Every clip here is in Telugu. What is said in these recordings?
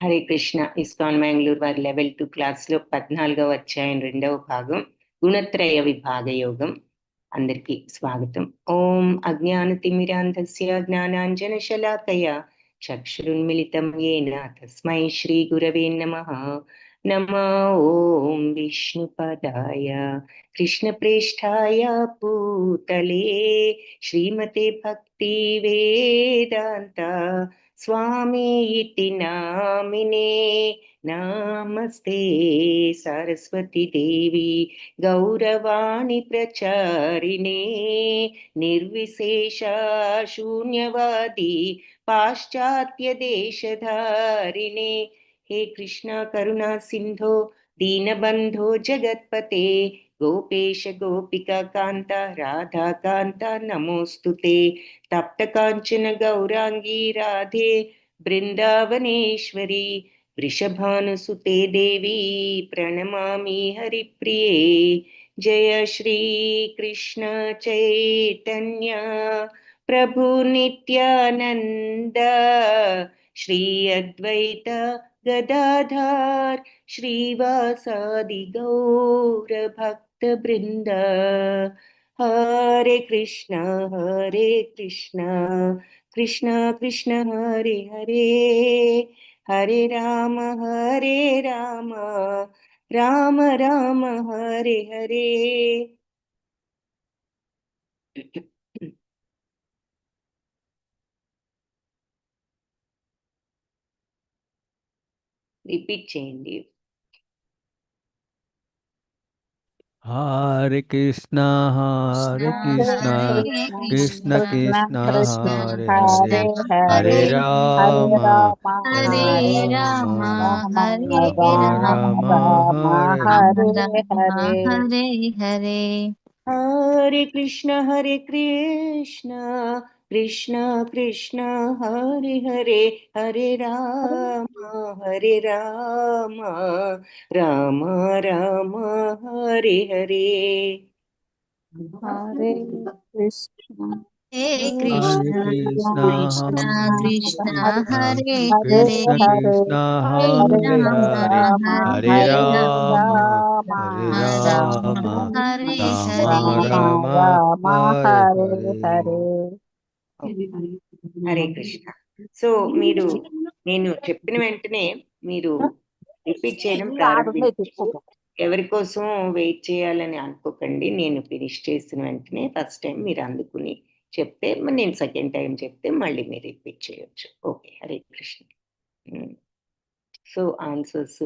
హరే కృష్ణ. ఇస్కాన్ మ్యాంగ్లూర్ వారి లెవెల్ 2 క్లాస్లో 14వ అధ్యాయం 2వ భాగం గుణత్రయ విభాగ యోగం. అందరికీ స్వాగతం. ఓం అజ్ఞానతిమిరాంధస్య జ్ఞానాంజనశలాకయ చక్షురున్మిళితం యేన తస్మై శ్రీ గురవే నమః. నమో ఓం విష్ణుపదాయ కృష్ణప్రేష్ఠాయ పూతలే శ్రీమతే భక్తి వేదాంత స్వామి ఇతి నామినే. నమస్తే సరస్వతి దేవి గౌరవాణి ప్రచారిణే నిర్విశేష శూన్యవాది పాశ్చాత్య దేశధారిణే. హే కృష్ణ కరుణా సింధో దీనబంధో జగత్పతే గోపేశ గోపికా కాంత రాధాకాంత నమోస్తుతే. తప్త కాంచన గౌరాంగీ రాధే బృందావనేశ్వరి వృషభానుసుతే దేవి ప్రణమామి హరిప్రియే. జయ శ్రీ కృష్ణ చైతన్య ప్రభు నిత్యానంద శ్రీ అద్వైత గదాధర్ శ్రీవాసాది గౌర భక్త బృంద. హరే కృష్ణ కృష్ణ కృష్ణ హరే హరే, హరే రామ రామ రామ హరే హరే. రిపీట్ చేయండి. హరే కృష్ణ కృష్ణ కృష్ణ హరే హరే, హరే రామ రామ రామ హరే హరే. హరే కృష్ణ కృష్ణ కృష్ణ హరే హరే, హరే రామ రామ రామ హరే హరే. హరే కృష్ణ హే హరే కృష్ణ కృష్ణ కృష్ణ హరే కృష్ణ హరే, కృష్ణ హరే హరే రామ హరే, హరే రామ హరే రామ రామ హరే రామ హరే. రామ హరే హరే. హరే కృష్ణ. సో మీరు నేను చెప్పిన వెంటనే మీరు రిపీట్ చేయడం ప్రారంభించారు. ఎవరి కోసం వెయిట్ చేయాలని అనుకోకండి. నేను ఫినిష్ చేసిన వెంటనే ఫస్ట్ టైం మీరు అందుకుని చెప్తే నేను సెకండ్ టైం చెప్తే మళ్ళీ మీరు రిపీట్ చేయొచ్చు. Okay, Hare Krishna. So answers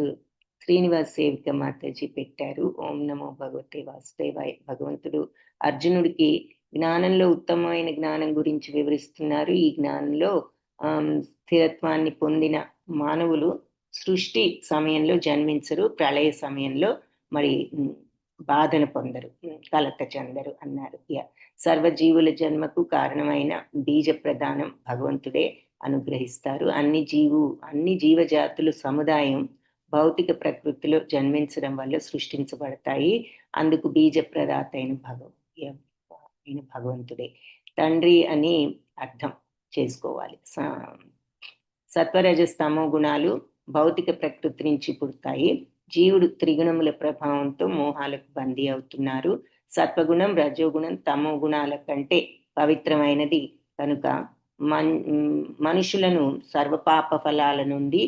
Srinivas సేవిక మాతాజీ పెట్టారు. ఓం నమో భగవతే వాసుదేవాయ. భగవంతుడు అర్జునుడికి జ్ఞానంలో ఉత్తమమైన జ్ఞానం గురించి వివరిస్తున్నారు. ఈ జ్ఞానంలో స్థిరత్వాన్ని పొందిన మానవులు సృష్టి సమయంలో జన్మించరు, ప్రళయ సమయంలో మరి బాధను పొందరు, కలత చెందరు అన్నారు. సర్వజీవుల జన్మకు కారణమైన బీజ ప్రధానం భగవంతుడే అనుగ్రహిస్తారు. అన్ని జీవజాతులు సముదాయం భౌతిక ప్రకృతిలో జన్మించడం వల్ల సృష్టించబడతాయి. అందుకు బీజ ప్రదాత అయిన భగవంతుడే తండ్రి అని అర్థం చేసుకోవాలి. సత్వరజస్తమో గుణాలు భౌతిక ప్రకృతి నుంచి పుడతాయి. జీవుడు త్రిగుణముల ప్రభావంతో మోహాలకు బందీ అవుతున్నారు. సత్వగుణం, రజోగుణం తమో గుణాల కంటే పవిత్రమైనది కనుక మనుషులను సర్వపాప ఫలాల నుండి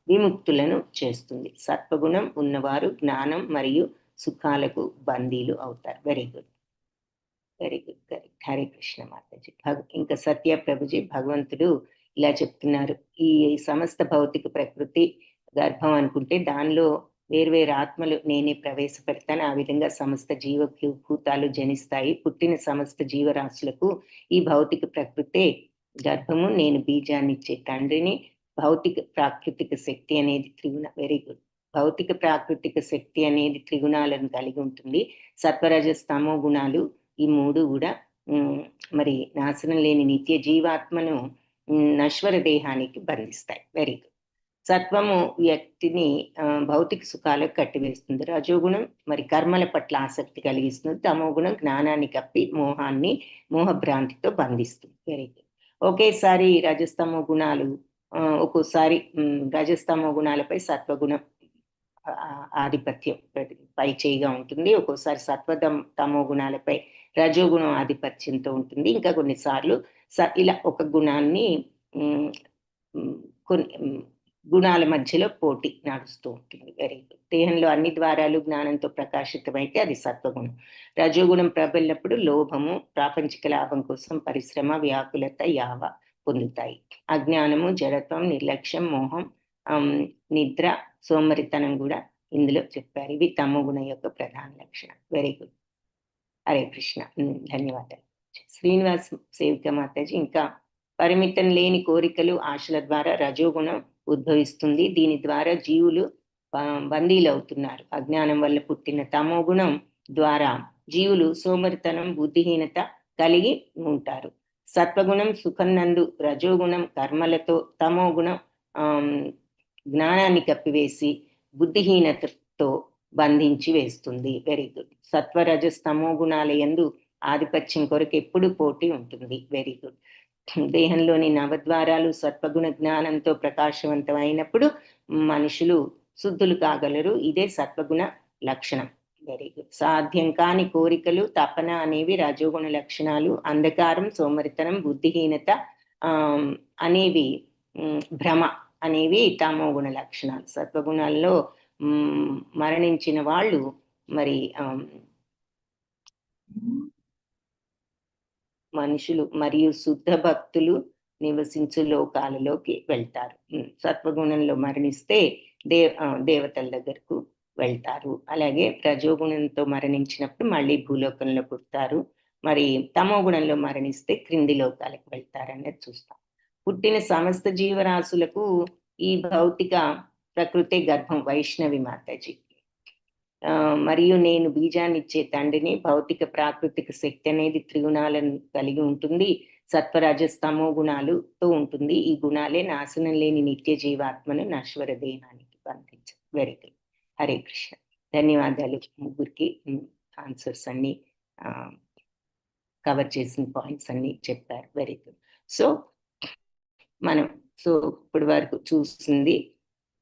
విముక్తులను చేస్తుంది. సత్వగుణం ఉన్నవారు జ్ఞానం మరియు సుఖాలకు బందీలు అవుతారు. Very good, Hare Krishna Mataji. ఇంకా సత్య ప్రభుజీ భగవంతుడు ఇలా చెప్తున్నారు. ఈ సమస్త భౌతిక ప్రకృతి గర్భం అనుకుంటే దానిలో వేర్వేరు ఆత్మలు నేనే ప్రవేశపెడతాను. ఆ విధంగా సమస్త జీవభూతాలు జనిస్తాయి. పుట్టిన సమస్త జీవరాశులకు ఈ భౌతిక ప్రకృతే గర్భము. నేను బీజాన్ని ఇచ్చే తండ్రిని. భౌతిక ప్రాకృతిక శక్తి అనేది త్రిగుణ. Very good. భౌతిక ప్రాకృతిక శక్తి అనేది త్రిగుణాలను కలిగి ఉంటుంది. సత్వరజస్తమో గుణాలు ఈ మూడు కూడా మరి నాశనం లేని నిత్య జీవాత్మను నశ్వర దేహానికి బంధిస్తాయి. Very good. సత్వము వ్యక్తిని భౌతిక సుఖాలకు కట్టివేస్తుంది. రజోగుణం మరి కర్మల పట్ల ఆసక్తి కలిగిస్తుంది. తమోగుణం జ్ఞానాన్ని కప్పి మోహభ్రాంతితో బంధిస్తుంది. Very good. ఒకేసారి రజస్తమో గుణాలు ఒక్కోసారి రజస్తమో గుణాలపై సత్వగుణం ఆధిపత్యం పై చేయిగా ఉంటుంది. ఒక్కోసారి తమో గుణాలపై రజోగుణం ఆధిపత్యంతో ఉంటుంది. ఇంకా కొన్నిసార్లు ఇలా ఒక గుణాన్ని కొన్ని గుణాల మధ్యలో పోటీ నడుస్తూ ఉంటుంది. Very good. దేహంలో అన్ని ద్వారాలు జ్ఞానంతో ప్రకాశితమైతే అది సత్వగుణం. రజోగుణం ప్రబలినప్పుడు లోభము, ప్రాపంచిక లాభం కోసం పరిశ్రమ, వ్యాకులత, యావ పొందుతాయి. అజ్ఞానము, జడత్వం, నిర్లక్ష్యం, మోహం, నిద్ర, సోమరితనం కూడా ఇందులో చెప్పారు. ఇవి తమో గుణం యొక్క ప్రధాన లక్షణం. Very good. హరే కృష్ణ. ధన్యవాదాలు. శ్రీనివాస్ సేవిక మాతాజీ, ఇంకా పరిమితం లేని కోరికలు, ఆశల ద్వారా రజోగుణం ఉద్భవిస్తుంది. దీని ద్వారా జీవులు బందీలవుతున్నారు. అజ్ఞానం వల్ల పుట్టిన తమో గుణం ద్వారా జీవులు సోమరితనం, బుద్ధిహీనత కలిగి ఉంటారు. సత్వగుణం సుఖం నందు, రజోగుణం కర్మలతో, తమో గుణం జ్ఞానాన్ని కప్పివేసి బుద్ధిహీనతతో బంధించి వేస్తుంది. Very good. సత్వరజస్తమో గుణాల యందు ఆధిపత్యం కొరకు ఎప్పుడు పోటీ ఉంటుంది. Very good. దేహంలోని నవద్వారాలు సత్వగుణ జ్ఞానంతో ప్రకాశవంతమైనప్పుడు మనుషులు శుద్ధులు కాగలరు. ఇదే సత్వగుణ లక్షణం. Very good. సాధ్యం కాని కోరికలు, తపన అనేవి రజోగుణ లక్షణాలు. అంధకారం, సోమరితనం, బుద్ధిహీనత అనేవి భ్రమ అనేవి తమో గుణ లక్షణాలు. సత్వగుణాల్లో మరణించిన వాళ్ళు మరి మనుషులు మరియు శుద్ధ భక్తులు నివసించు లోకాలలోకి వెళ్తారు. సత్వగుణంలో మరణిస్తే దేవతల దగ్గరకు వెళ్తారు. అలాగే రజోగుణంతో మరణించినప్పుడు మళ్ళీ భూలోకంలో పుడతారు. మరి తమో గుణంలో మరణిస్తే క్రింది లోకాలకు వెళ్తారనేది చూస్తాం. పుట్టిన సమస్త జీవరాశులకు ఈ భౌతిక ప్రకృతి గర్భం. వైష్ణవి మాతాజీ. మరియు నేను బీజాన్ని ఇచ్చే తండ్రిని. భౌతిక ప్రాకృతిక శక్తి అనేది త్రిగుణాలను కలిగి ఉంటుంది. సత్వరజస్తమో గుణాలతో ఉంటుంది. ఈ గుణాలే నాశనం లేని నిత్య జీవాత్మను నశ్వర దేహానికి బంధించారు. Very good. హరే కృష్ణ. ధన్యవాదాలు. ముగ్గురికి ఆన్సర్స్ అన్ని కవర్ చేసిన పాయింట్స్ అన్ని చెప్పారు. Very good. సో ఇప్పటి వరకు చూసింది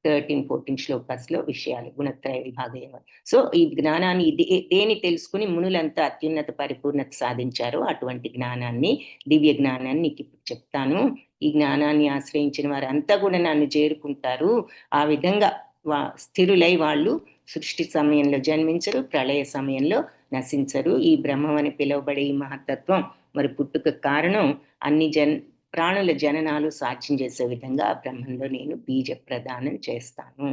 13-14 శ్లోకాస్లో విషయాలు, గుణత్రయ విభాగం. సో ఈ జ్ఞానాన్ని దేని తెలుసుకుని మునులంతా అత్యున్నత పరిపూర్ణత సాధించారో అటువంటి జ్ఞానాన్ని, దివ్య జ్ఞానాన్ని నీకు ఇప్పుడు చెప్తాను. ఈ జ్ఞానాన్ని ఆశ్రయించిన వారు అంతా కూడా నన్ను చేరుకుంటారు. ఆ విధంగా స్థిరులై వాళ్ళు సృష్టి సమయంలో జన్మించరు, ప్రళయ సమయంలో నశించరు. ఈ బ్రహ్మం అని పిలువబడే ఈ మహత్తత్వం మరి పుట్టుక కారణం. అన్ని ప్రాణుల జననాలు సాధ్యం చేసే విధంగా ఆ బ్రహ్మంలో నేను బీజ ప్రదానం చేస్తాను.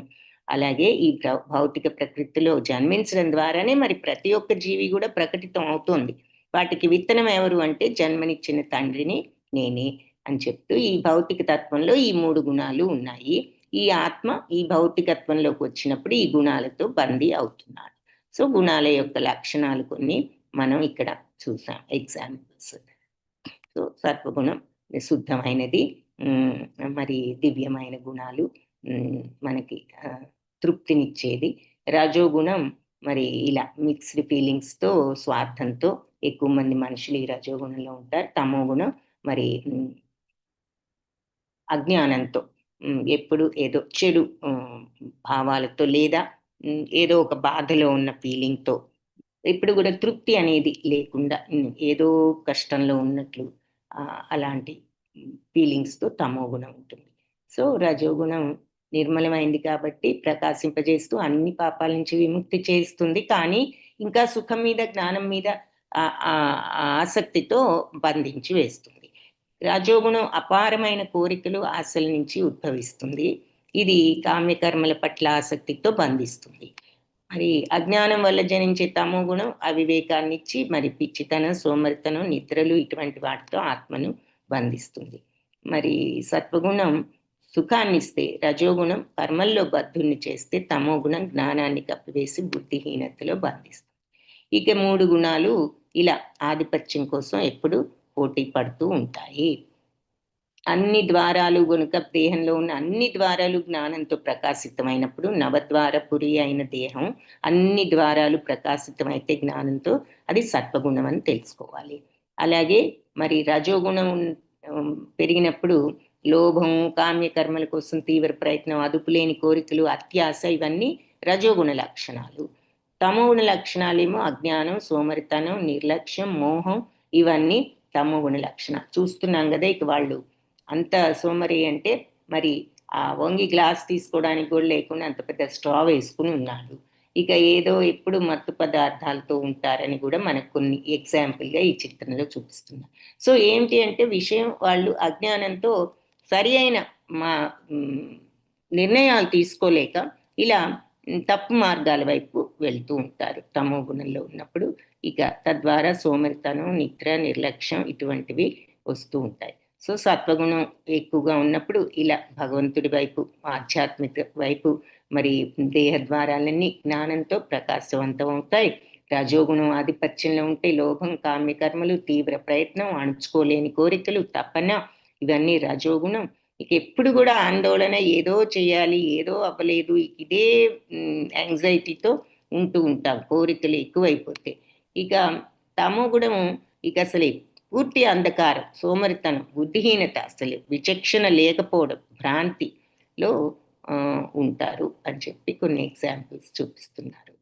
అలాగే ఈ భౌతిక ప్రకృతిలో జన్మించడం ద్వారానే మరి ప్రతి ఒక్క జీవి కూడా ప్రకటితం అవుతోంది. వాటికి విత్తనం ఎవరు అంటే జన్మనిచ్చిన తండ్రిని నేనే అని చెప్తూ ఈ భౌతిక తత్వంలో ఈ 3 గుణాలు ఉన్నాయి. ఈ ఆత్మ ఈ భౌతికత్వంలోకి వచ్చినప్పుడు ఈ గుణాలతో బందీ అవుతున్నాడు. సో గుణాల యొక్క లక్షణాలు కొన్ని మనం ఇక్కడ చూసాం ఎగ్జాంపుల్స్. సో సత్వగుణం శుద్ధమైనది, మరి దివ్యమైన గుణాలు, మనకి తృప్తినిచ్చేది. రజోగుణం మరి ఇలా మిక్స్డ్ ఫీలింగ్స్తో, స్వార్థంతో ఎక్కువ మంది మనుషులు ఈ రజోగుణంలో ఉంటారు. తమో గుణం మరి అజ్ఞానంతో, ఎప్పుడు ఏదో చెడు భావాలతో లేదా ఏదో ఒక బాధలో ఉన్న ఫీలింగ్తో, ఇప్పుడు కూడా తృప్తి అనేది లేకుండా ఏదో కష్టంలో ఉన్నట్లు అలాంటి ఫీలింగ్స్తో తమో గుణం ఉంటుంది. సో రజోగుణం నిర్మలమైంది కాబట్టి ప్రకాశింపజేస్తూ అన్ని పాపాల నుంచి విముక్తి చేస్తుంది. కానీ ఇంకా సుఖం మీద, జ్ఞానం మీద ఆసక్తితో బంధించి వేస్తుంది. రజోగుణం అపారమైన కోరికలు, ఆశల నుంచి ఉద్భవిస్తుంది. ఇది కామ్యకర్మల పట్ల ఆసక్తితో బంధిస్తుంది. మరి అజ్ఞానం వల్ల జనించే తమో గుణం అవివేకాన్ని ఇచ్చి మరి పిచ్చితనం, సోమరితనం, నిద్రలు ఇటువంటి వాటితో ఆత్మను బంధిస్తుంది. మరి సత్వగుణం సుఖాన్ని ఇస్తే, రజోగుణం కర్మల్లో బద్ధుల్ని చేస్తే, తమో గుణం జ్ఞానాన్ని కప్పివేసి బుద్ధిహీనతలో బంధిస్తుంది. ఇక 3 గుణాలు ఇలా ఆధిపత్యం కోసం ఎప్పుడు పోటీ పడుతూ ఉంటాయి. అన్ని ద్వారాలు గనుక దేహంలో ఉన్న అన్ని ద్వారాలు జ్ఞానంతో ప్రకాశితమైనప్పుడు, నవద్వారపురి అయిన దేహం అన్ని ద్వారాలు ప్రకాశితమైతే జ్ఞానంతో అది సత్వగుణం అని తెలుసుకోవాలి. అలాగే మరి రజోగుణం పెరిగినప్పుడు లోభం, కామ్యకర్మల కోసం తీవ్ర ప్రయత్నం, అదుపులేని కోరికలు, అత్యాశ, ఇవన్నీ రజోగుణ లక్షణాలు. తమోగుణ లక్షణాలేమో అజ్ఞానం, సోమరితనం, నిర్లక్ష్యం, మోహం, ఇవన్నీ తమోగుణ లక్షణాలు. చూస్తున్నాం కదా ఇక వాళ్ళు అంత సోమరి అంటే మరి ఆ వంగి గ్లాస్ తీసుకోవడానికి కూడా లేకుండా అంత పెద్ద స్ట్రా వేసుకుని ఉన్నాడు. ఇక ఏదో ఎప్పుడు మత్తు పదార్థాలతో ఉంటారని కూడా మనకు కొన్ని ఎగ్జాంపుల్గా ఈ చిత్రంలో చూపిస్తున్నారు. సో ఏంటి అంటే విషయం, వాళ్ళు అజ్ఞానంతో సరి అయిన నిర్ణయాలు తీసుకోలేక ఇలా తప్పు మార్గాల వైపు వెళ్తూ ఉంటారు తమో గుణంలో ఉన్నప్పుడు. ఇక తద్వారా సోమరితనం, నిద్ర, నిర్లక్ష్యం ఇటువంటివి వస్తూ ఉంటాయి. సో సత్వగుణం ఎక్కువగా ఉన్నప్పుడు ఇలా భగవంతుడి వైపు, ఆధ్యాత్మిక వైపు, మరి దేహ ద్వారాలన్నీ జ్ఞానంతో ప్రకాశవంతం అవుతాయి. రజోగుణం ఆధిపత్యంలో ఉంటే లోభం, కామ్యకర్మలు, తీవ్ర ప్రయత్నం, అణుచుకోలేని కోరికలు, తపన, ఇవన్నీ రజోగుణం. ఇక ఎప్పుడు కూడా ఆందోళన, ఏదో చేయాలి, ఏదో అవ్వలేదు, ఇదే యాంగ్జైటీతో ఉంటూ ఉంటాం, కోరికలు ఎక్కువైపోతే. ఇక తమో గుణము ఇక అసలు పూర్తి అంధకారం, సోమరితనం, బుద్ధిహీనత, అసలు విచక్షణ లేకపోవడం, భ్రాంతిలో ఉంటారు అని చెప్పి కొన్ని ఎగ్జాంపుల్స్ చూపిస్తున్నారు.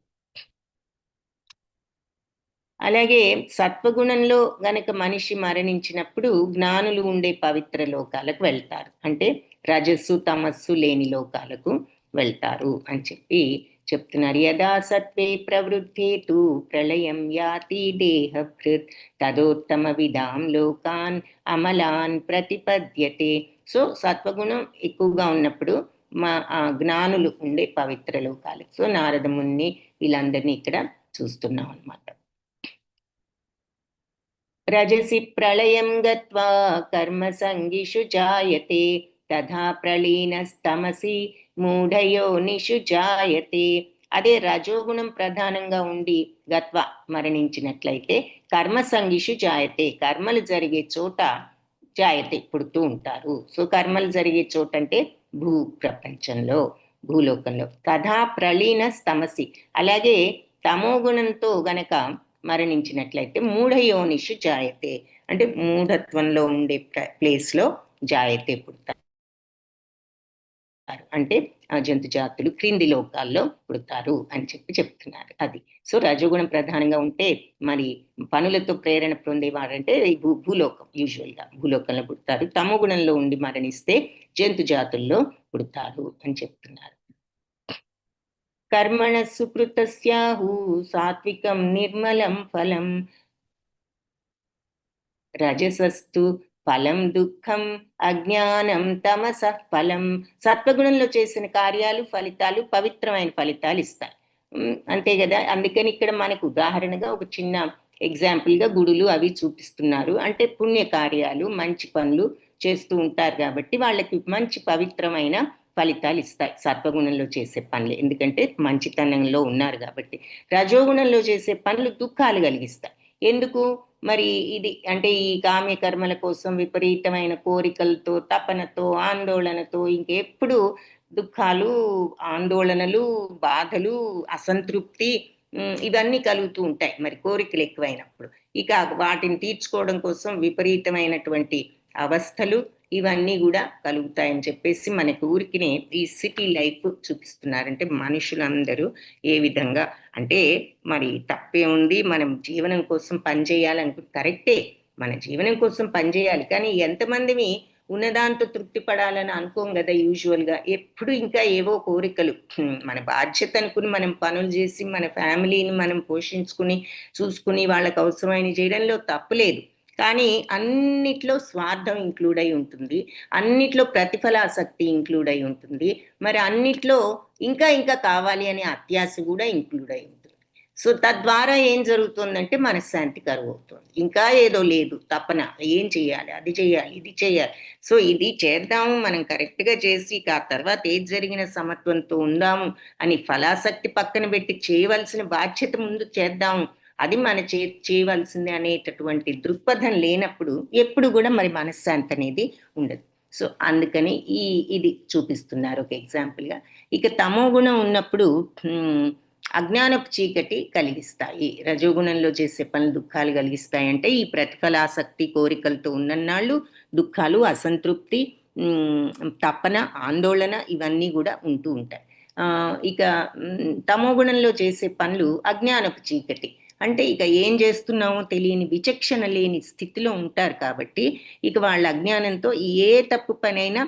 అలాగే సత్వగుణంలో గనక మనిషి మరణించినప్పుడు జ్ఞానులు ఉండే పవిత్ర లోకాలకు వెళ్తారు, అంటే రజస్సు తమస్సు లేని లోకాలకు వెళ్తారు అని చెప్పి చెప్తున్నారు. యదా సత్వే ప్రవృద్ధే తు ప్రళయం యాతి దేహభృత్ తదోత్తమ విధాం లోకాన్ అమలాన్ ప్రతిపద్యతే. సో సత్వగుణం ఎక్కువగా ఉన్నప్పుడు జ్ఞానులు ఉండే పవిత్ర లోకాలు. సో నారద ముని వీళ్ళందరినీ ఇక్కడ చూస్తున్నాం అన్నమాట. రజసి ప్రళయం గత్వా కర్మ సంగిషు జాయతే తథా ప్రళీనస్తమసి మూఢయోనిషు జాయతే. అదే రజోగుణం ప్రధానంగా ఉండి గత్వ మరణించినట్లయితే కర్మ సంగిషు జాయతే, కర్మలు జరిగే చోట జాయతే పుడుతూ ఉంటారు. సో కర్మలు జరిగే చోట అంటే భూ ప్రపంచంలో, భూలోకంలో. తథా ప్రళీనస్తమసి, అలాగే తమోగుణంతో గనక మరణించినట్లయితే మూఢయోనిషు జాయతే, అంటే మూఢత్వంలో ఉండే ప్లేస్లో జాయతే పుడతారు, అంటే జంతు జాతులు క్రింది లోకాల్లో పుడతారు అని చెప్పి చెప్తున్నారు. అది సో రజోగుణం ప్రధానంగా ఉంటే మరి పనులతో ప్రేరణ పొందేవారంటే భూలోకం, యూజువల్గా భూలోకంలో పుడతారు. తమో గుణంలో ఉండి మరణిస్తే జంతు జాతుల్లో పుడతారు అని చెప్తున్నారు. కర్మణ సుకృతస్యాహు సాత్వికం నిర్మలం ఫలం రజసస్తు ఫలం దుఃఖం అజ్ఞానం తమసః ఫలం. సత్వగుణంలో చేసిన కార్యాలు, ఫలితాలు పవిత్రమైన ఫలితాలు ఇస్తాయి, అంతే కదా. అందుకని ఇక్కడ మనకు ఉదాహరణగా ఒక చిన్న ఎగ్జాంపుల్గా గుడులు అవి చూపిస్తున్నారు. అంటే పుణ్య కార్యాలు, మంచి పనులు చేస్తూ ఉంటారు కాబట్టి వాళ్ళకి మంచి పవిత్రమైన ఫలితాలు ఇస్తాయి సత్వగుణంలో చేసే పనులు, ఎందుకంటే మంచితనంలో ఉన్నారు కాబట్టి. రజోగుణంలో చేసే పనులు దుఃఖాలు కలిగిస్తాయి. ఎందుకు మరి? ఇది అంటే ఈ కామ్య కర్మల కోసం విపరీతమైన కోరికలతో, తపనతో, ఆందోళనతో ఇంకెప్పుడు దుఃఖాలు, ఆందోళనలు, బాధలు, అసంతృప్తి ఇవన్నీ కలుగుతూ ఉంటాయి మరి కోరికలు ఎక్కువైనప్పుడు. ఇక వాటిని తీర్చుకోవడం కోసం విపరీతమైనటువంటి అవస్థలు ఇవన్నీ కూడా కలుగుతాయని చెప్పేసి మనకు ఊరికినే ఈ సిటీ లైఫ్ చూపిస్తున్నారంటే మనుషులందరూ ఏ విధంగా అంటే మరి తప్పే ఉంది, మనం జీవనం కోసం పనిచేయాలనుకుంటే కరెక్టే, మన జీవనం కోసం పనిచేయాలి. కానీ ఎంతమందిని ఉన్నదాంతో తృప్తి పడాలని అనుకోం కదా యూజువల్గా. ఎప్పుడు ఇంకా ఏవో కోరికలు, మన బాధ్యత అనుకుని మనం పనులు చేసి మన ఫ్యామిలీని మనం పోషించుకుని చూసుకుని వాళ్ళకు అవసరమైన చేయడంలో తప్పులేదు. కానీ అన్నిట్లో స్వార్థం ఇంక్లూడ్ అయి ఉంటుంది, అన్నిట్లో ప్రతిఫలాసక్తి ఇంక్లూడ్ అయి ఉంటుంది, మరి అన్నిట్లో ఇంకా ఇంకా కావాలి అనే అత్యాశ కూడా ఇంక్లూడ్ అయి ఉంటుంది. సో తద్వారా ఏం జరుగుతుందంటే మనశ్శాంతి కరువు అవుతుంది. ఇంకా ఏదో లేదు తపన, ఏం చేయాలి, అది చేయాలి, ఇది చేయాలి. సో ఇది చేద్దాము, మనం కరెక్ట్గా చేసి ఆ తర్వాత ఏది జరిగిన సమత్వంతో ఉందాము అని ఫలాసక్తి పక్కన పెట్టి చేయవలసిన బాధ్యత ముందు చేద్దాము, అది మన చేయవలసింది అనేటటువంటి దృక్పథం లేనప్పుడు ఎప్పుడు కూడా మరి మనశ్శాంతి అనేది ఉండదు. సో అందుకని ఇది చూపిస్తున్నారు ఒక ఎగ్జాంపుల్గా. ఇక తమో గుణం ఉన్నప్పుడు అజ్ఞానపు చీకటి కలిగిస్తాయి. రజోగుణంలో చేసే పనులు దుఃఖాలు కలిగిస్తాయి. అంటే ఈ ప్రతిఫలాసక్తి కోరికలతో ఉన్నన్నాళ్ళు దుఃఖాలు, అసంతృప్తి, తపన, ఆందోళన ఇవన్నీ కూడా ఉంటూ ఉంటాయి. ఇక తమో గుణంలో చేసే పనులు అజ్ఞానపు చీకటి, అంటే ఇక ఏం చేస్తున్నామో తెలియని విచక్షణ లేని స్థితిలో ఉంటారు కాబట్టి ఇక వాళ్ళ అజ్ఞానంతో ఏ తప్పు పనైనా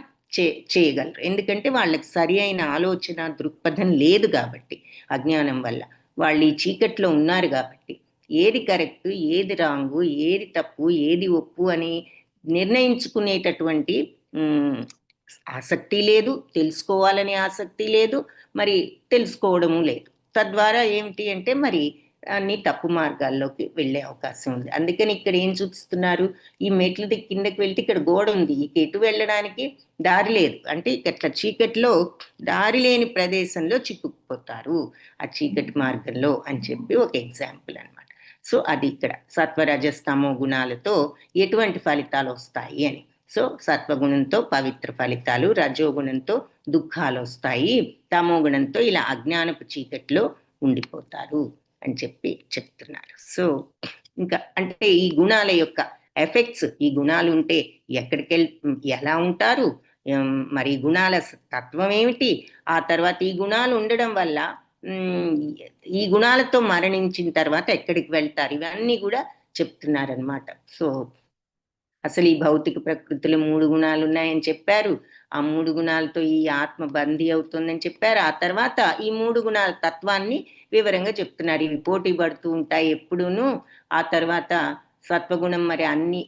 చేయగలరు. ఎందుకంటే వాళ్ళకి సరి అయిన ఆలోచన దృక్పథం లేదు కాబట్టి, అజ్ఞానం వల్ల వాళ్ళు ఈ చీకట్లో ఉన్నారు కాబట్టి ఏది కరెక్ట్, ఏది రాంగు, ఏది తప్పు, ఏది ఒప్పు అని నిర్ణయించుకునేటటువంటి ఆసక్తి లేదు, తెలుసుకోవాలనే ఆసక్తి లేదు, మరి తెలుసుకోవడము లేదు. తద్వారా ఏమిటి అంటే మరి అన్ని తప్పు మార్గాల్లోకి వెళ్ళే అవకాశం ఉంది. అందుకని ఇక్కడ ఏం చూపిస్తున్నారు, ఈ మెట్ల కిందకి వెళ్తే ఇక్కడ గోడ ఉంది, ఇక ఎటు వెళ్ళడానికి దారి లేదు, అంటే ఇట్లా చీకటిలో దారి లేని ప్రదేశంలో చిక్కుకుపోతారు ఆ చీకటి మార్గంలో అని చెప్పి ఒక ఎగ్జాంపుల్ అనమాట. సో అది ఇక్కడ సత్వరజస్తమో గుణాలతో ఎటువంటి ఫలితాలు వస్తాయి అని. సో సత్వగుణంతో పవిత్ర ఫలితాలు, రజోగుణంతో దుఃఖాలు వస్తాయి, తమో గుణంతో ఇలా అజ్ఞానపు చీకట్లో ఉండిపోతారు అని చెప్పి చెప్తున్నారు. సో ఇంకా అంటే ఈ గుణాల యొక్క ఎఫెక్ట్స్, ఈ గుణాలు ఉంటే ఎక్కడికి ఎలా ఉంటారు, మరి గుణాల తత్వం ఏమిటి, ఆ తర్వాత ఈ గుణాలు ఉండడం వల్ల ఈ గుణాలతో మరణించిన తర్వాత ఎక్కడికి వెళ్తారు, ఇవన్నీ కూడా చెప్తున్నారనమాట. సో అసలు ఈ భౌతిక ప్రకృతిలో 3 గుణాలు ఉన్నాయని చెప్పారు, ఆ 3 గుణాలతో ఈ ఆత్మ బందీ అవుతుందని చెప్పారు. ఆ తర్వాత ఈ 3 గుణాల తత్వాన్ని వివరంగా చెప్తున్నారు. ఇవి పోటీ పడుతూ ఉంటాయి ఎప్పుడూను. ఆ తర్వాత సత్వగుణం మరి అన్ని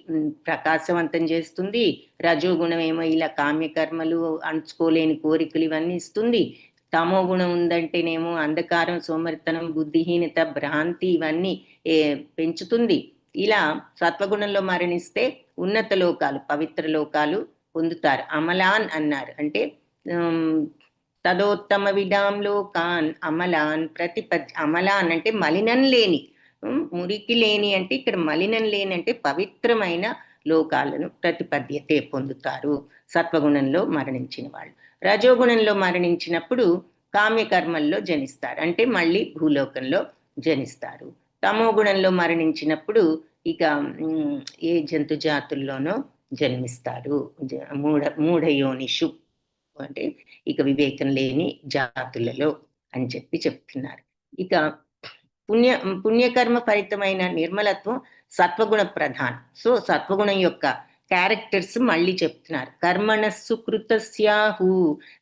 ప్రకాశవంతం చేస్తుంది, రజోగుణం ఏమో ఇలా కామ్యకర్మలు, అణుచుకోలేని కోరికలు ఇవన్నీ ఇస్తుంది, తమో గుణం ఉందంటేనేమో అంధకారం, సోమరితనం, బుద్ధిహీనత, భ్రాంతి ఇవన్నీ పెంచుతుంది. ఇలా సత్వగుణంలో మరణిస్తే ఉన్నత లోకాలు, పవిత్ర లోకాలు పొందుతారు. అమలాన్ అన్నారు, అంటే తదోత్తమ విడాం లోకాన్ అమలాన్ ప్రతిపద్. అమలాన్ అంటే మలినం లేని, మురికి లేని, అంటే ఇక్కడ మలినం లేని అంటే పవిత్రమైన లోకాలను ప్రతిపద్యతే పొందుతారు సత్వగుణంలో మరణించిన వాళ్ళు. రజోగుణంలో మరణించినప్పుడు కామ్యకర్మల్లో జనిస్తారు, అంటే మళ్ళీ భూలోకంలో జనిస్తారు. తమో గుణంలో మరణించినప్పుడు ఇక ఏ జంతు జాతుల్లోనో జన్మిస్తారు, మూఢయోనిషు, అంటే ఇక వివేకం లేని జాతులలో అని చెప్పి చెప్తున్నారు. ఇక పుణ్యకర్మ ఫలితమైన నిర్మలత్వం సత్వగుణ ప్రధానం. సో సత్వగుణం యొక్క క్యారెక్టర్స్ మళ్ళీ చెప్తున్నారు. కర్మణ సుకృతస్యాహు,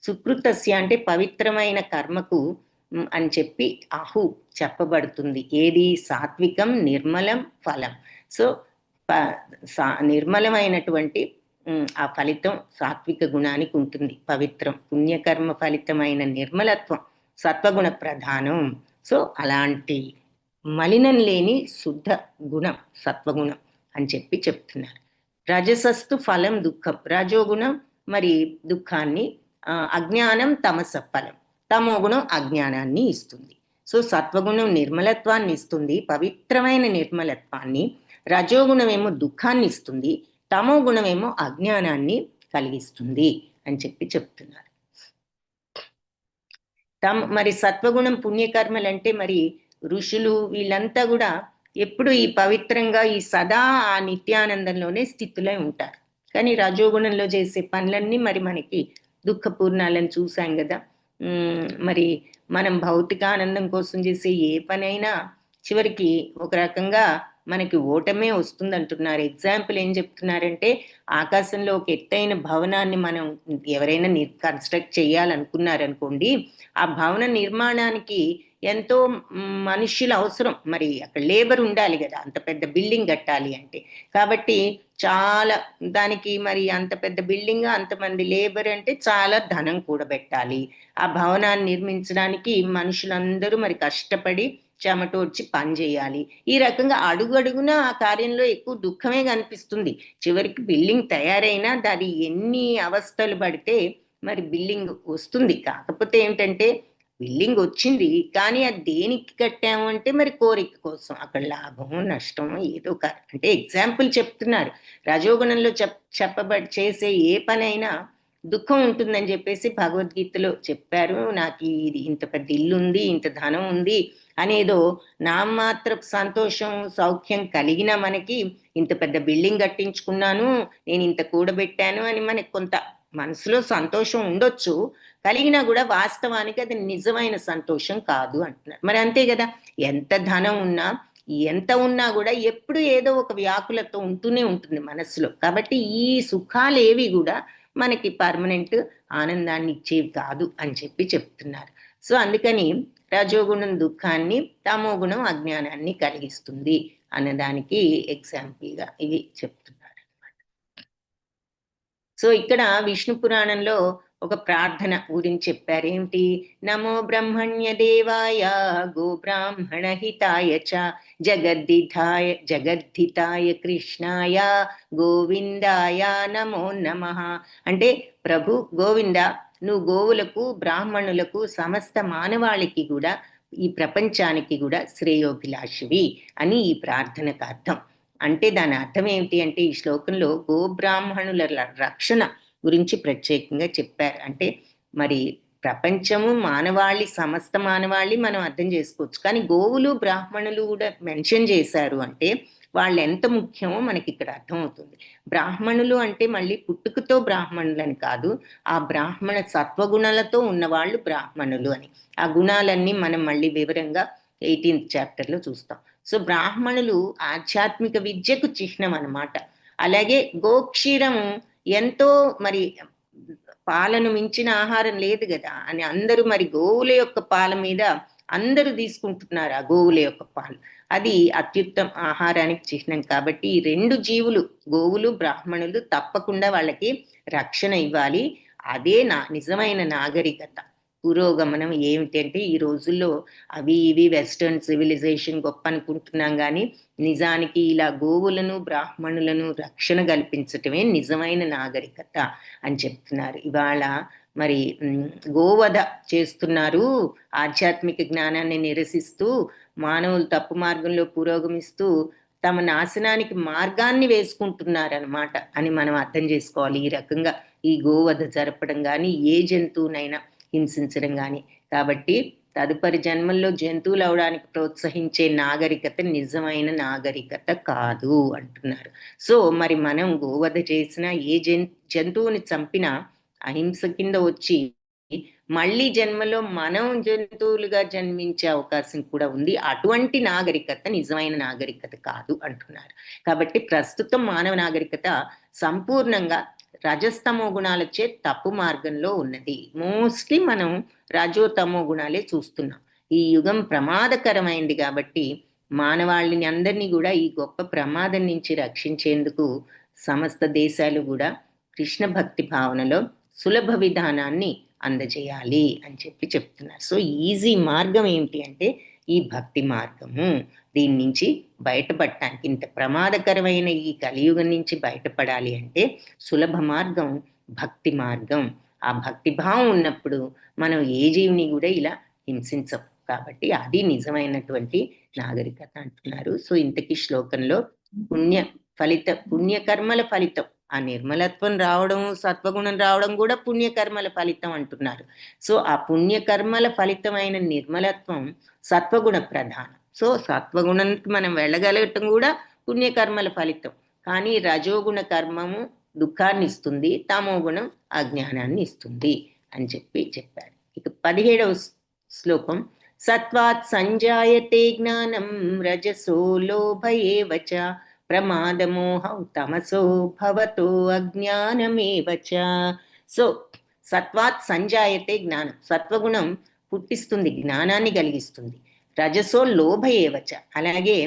సుకృతస్య అంటే పవిత్రమైన కర్మకు అని చెప్పి అహు చెప్పబడుతుంది. ఏది? సాత్వికం, నిర్మలం, ఫలం. సో నిర్మలమైనటువంటి ఆ ఫలితం సాత్విక గుణానికి ఉంటుంది, పవిత్రం. పుణ్యకర్మ ఫలితమైన నిర్మలత్వం సత్వగుణ ప్రధానం. సో అలాంటి మలినం లేని శుద్ధ గుణం సత్వగుణం అని చెప్పి చెప్తున్నారు. రజసస్తు ఫలం దుఃఖం, రజోగుణం మరి దుఃఖాన్ని, అజ్ఞానం తమస ఫలం, తమో గుణం అజ్ఞానాన్ని ఇస్తుంది. సో సత్వగుణం నిర్మలత్వాన్ని ఇస్తుంది, పవిత్రమైన నిర్మలత్వాన్ని. రజోగుణం ఏమో దుఃఖాన్ని ఇస్తుంది, తమో గుణం ఏమో అజ్ఞానాన్ని అని చెప్పి చెప్తున్నారు. మరి సత్వగుణం పుణ్యకర్మలు అంటే మరి ఋషులు వీళ్ళంతా కూడా ఎప్పుడు ఈ పవిత్రంగా ఈ సదా ఆ నిత్యానందంలోనే స్థితిలో ఉంటారు. కానీ రజోగుణంలో చేసే పనులన్నీ మరి మనకి దుఃఖపూర్ణాలను చూసాం కదా. మరి మనం భౌతిక ఆనందం కోసం చేసే ఏ పనైనా చివరికి ఒక రకంగా మనకి ఓటమే వస్తుంది అంటున్నారు. ఎగ్జాంపుల్ ఏం చెప్తున్నారంటే, ఆకాశంలో ఒక ఎత్తైన భవనాన్ని మనం ఎవరైనా కన్స్ట్రక్ట్ చేయాలనుకున్నారనుకోండి, ఆ భవన నిర్మాణానికి ఎంతో మనుష్యుల అవసరం, మరి అక్కడ లేబర్ ఉండాలి కదా అంత పెద్ద బిల్డింగ్ కట్టాలి అంటే. కాబట్టి చాలా దానికి మరి అంత పెద్ద బిల్డింగ్, అంతమంది లేబర్ అంటే చాలా ధనం కూడబెట్టాలి. ఆ భవనాన్ని నిర్మించడానికి మనుషులందరూ మరి కష్టపడి చెమటోడ్చి పని చేయాలి. ఈ రకంగా అడుగడుగున ఆ కార్యంలో ఎక్కువ దుఃఖమే కనిపిస్తుంది. చివరికి బిల్డింగ్ తయారైనా దాని ఎన్ని అవస్థలు పడితే మరి బిల్డింగ్ వస్తుంది. కాకపోతే ఏంటంటే బిల్డింగ్ వచ్చింది, కానీ అది దేనికి కట్టాము అంటే మరి కోరిక కోసం, అక్కడ లాభము నష్టము ఏదో అంటే ఎగ్జాంపుల్ చెప్తున్నారు. రజోగుణంలో చేసే ఏ పనైనా దుఃఖం ఉంటుందని చెప్పేసి భగవద్గీతలో చెప్పారు. నాకు ఇది ఇంత పెద్ద ఇల్లు ఉంది, ఇంత ధనం ఉంది అనేదో నామాత్రపు సంతోషం సౌఖ్యం కలిగిన మనకి ఇంత పెద్ద బిల్డింగ్ కట్టించుకున్నాను, నేను ఇంత కూడబెట్టాను అని మనకి కొంత మనసులో సంతోషం ఉండొచ్చు, కలిగినా కూడా వాస్తవానికి అది నిజమైన సంతోషం కాదు అంటున్నారు. మరి అంతే కదా, ఎంత ధనం ఉన్నా ఎంత ఉన్నా కూడా ఎప్పుడు ఏదో ఒక వ్యాకులత ఉంటూనే ఉంటుంది మనసులో. కాబట్టి ఈ సుఖాలు ఏవి కూడా మనకి పర్మనెంట్ ఆనందాన్ని ఇచ్చేవి కాదు అని చెప్పి చెప్తున్నారు. సో అందుకని రజోగుణం దుఃఖాన్ని, తమో గుణం అజ్ఞానాన్ని కలిగిస్తుంది అన్నదానికి ఎగ్జాంపుల్గా ఇవి చెప్తున్నారు. సో ఇక్కడ విష్ణు పురాణంలో ఒక ప్రార్థన గురించి చెప్పారు. ఏమిటి? నమో బ్రహ్మణ్య దేవాయ గోబ్రాహ్మణ హితాయ చ జగద్ధితాయ కృష్ణాయ గోవిందాయ నమో నమః. అంటే ప్రభు గోవింద, నువ్వు గోవులకు, బ్రాహ్మణులకు, సమస్త మానవాళికి కూడా, ఈ ప్రపంచానికి కూడా శ్రేయోభిలాషివి అని ఈ ప్రార్థనకు అర్థం. అంటే దాని అర్థం ఏమిటి అంటే, ఈ శ్లోకంలో గోబ్రాహ్మణుల రక్షణ గురించి ప్రత్యేకంగా చెప్పారు. అంటే మరి ప్రపంచము, మానవాళి, సమస్త మానవాళి మనం అర్థం చేసుకోవచ్చు, కానీ గోవులు బ్రాహ్మణులు కూడా మెన్షన్ చేశారు అంటే వాళ్ళు ఎంత ముఖ్యమో మనకి ఇక్కడ అర్థమవుతుంది. బ్రాహ్మణులు అంటే మళ్ళీ పుట్టుకతో బ్రాహ్మణులని కాదు, ఆ బ్రాహ్మణ సత్వగుణాలతో ఉన్నవాళ్ళు బ్రాహ్మణులు అని. ఆ గుణాలన్నీ మనం మళ్ళీ వివరంగా 18th చాప్టర్లో చూస్తాం. సో బ్రాహ్మణులు ఆధ్యాత్మిక విద్యకు చిహ్నం అన్నమాట. అలాగే గోక్షీరము ఎంతో, మరి పాలను మించిన ఆహారం లేదు కదా అని అందరూ మరి గోవుల యొక్క పాల మీద అందరూ తీసుకుంటున్నారు ఆ గోవుల యొక్క పాలు. అది అత్యుత్తమ ఆహారానికి చిహ్నం. కాబట్టి ఈ రెండు జీవులు, గోవులు బ్రాహ్మణులు, తప్పకుండా వాళ్ళకి రక్షణ ఇవ్వాలి. అదే నిజమైన నాగరికత, పురోగమనం. ఏమిటంటే ఈ రోజుల్లో అవి ఇవి వెస్టర్న్ సివిలైజేషన్ గొప్ప అనుకుంటున్నాం, కానీ నిజానికి ఇలా గోవులను, బ్రాహ్మణులను రక్షణ కల్పించటమే నిజమైన నాగరికత అని చెప్తున్నారు. ఇవాళ మరి గోవధ చేస్తున్నారు, ఆధ్యాత్మిక జ్ఞానాన్ని నిరసిస్తూ, మానవులు తప్పు మార్గంలో పురోగమిస్తూ తమ నాశనానికి మార్గాన్ని వేసుకుంటున్నారనమాట అని మనం అర్థం చేసుకోవాలి. ఈ రకంగా ఈ గోవధ జరపడం కానీ, ఏ జంతువునైనా హింసించడం కానీ. కాబట్టి తదుపరి జన్మల్లో జంతువులు అవడానికి ప్రోత్సహించే నాగరికత నిజమైన నాగరికత కాదు అంటున్నారు. సో మరి మనం గోవధ చేసినా, ఏ జంతువుని చంపినా అహింస కింద వచ్చి మళ్ళీ జన్మలో మనం జంతువులుగా జన్మించే అవకాశం కూడా ఉంది. అటువంటి నాగరికత నిజమైన నాగరికత కాదు అంటున్నారు. కాబట్టి ప్రస్తుతం మానవ నాగరికత సంపూర్ణంగా రజస్తమో గుణాలచే తప్పు మార్గంలో ఉన్నది. మోస్ట్లీ మనం రజోతమో గుణాలే చూస్తున్నాం. ఈ యుగం ప్రమాదకరమైంది. కాబట్టి మానవాళిని అందరినీ కూడా ఈ గొప్ప ప్రమాదం నుంచి రక్షించేందుకు సమస్త దేశాలు కూడా కృష్ణ భక్తి భావనలో సులభ విధానాన్ని అందజేయాలి అని చెప్పి చెప్తున్నారు. సో ఈజీ మార్గం ఏంటి అంటే ఈ భక్తి మార్గము. దీని నుంచి బయటపడటానికి, ఇంత ప్రమాదకరమైన ఈ కలియుగం నుంచి బయటపడాలి అంటే సులభ మార్గం భక్తి మార్గం. ఆ భక్తి భావం ఉన్నప్పుడు మనం ఏ జీవిని కూడా ఇలా హింసించం. కాబట్టి అది నిజమైనటువంటి నాగరికత అంటున్నారు. సో ఇంతకీ శ్లోకంలో పుణ్యకర్మల ఫలితం, ఆ నిర్మలత్వం రావడం, సత్వగుణం రావడం కూడా పుణ్యకర్మల ఫలితం అంటున్నారు. సో ఆ పుణ్యకర్మల ఫలితమైన నిర్మలత్వం సత్వగుణ ప్రధానం. సో సత్వగుణానికి మనం వెళ్ళగలగటం కూడా పుణ్యకర్మల ఫలితం. కానీ రజోగుణ కర్మము దుఃఖాన్ని ఇస్తుంది, తమో గుణం అజ్ఞానాన్ని ఇస్తుంది అని చెప్పారు. ఇక 17వ శ్లోకం, సత్వాత్ సంజాయతే జ్ఞానం రజసో లోభ ఏవ చ ప్రమాదమోహౌ తమసో భవతో అజ్ఞానమేవ చ. సో సత్వాత్ సంజాయతే జ్ఞానం, సత్వగుణం పుట్టిస్తుంది, జ్ఞానాన్ని కలిగిస్తుంది. రజసో లోభ ఏవచ, అలాగే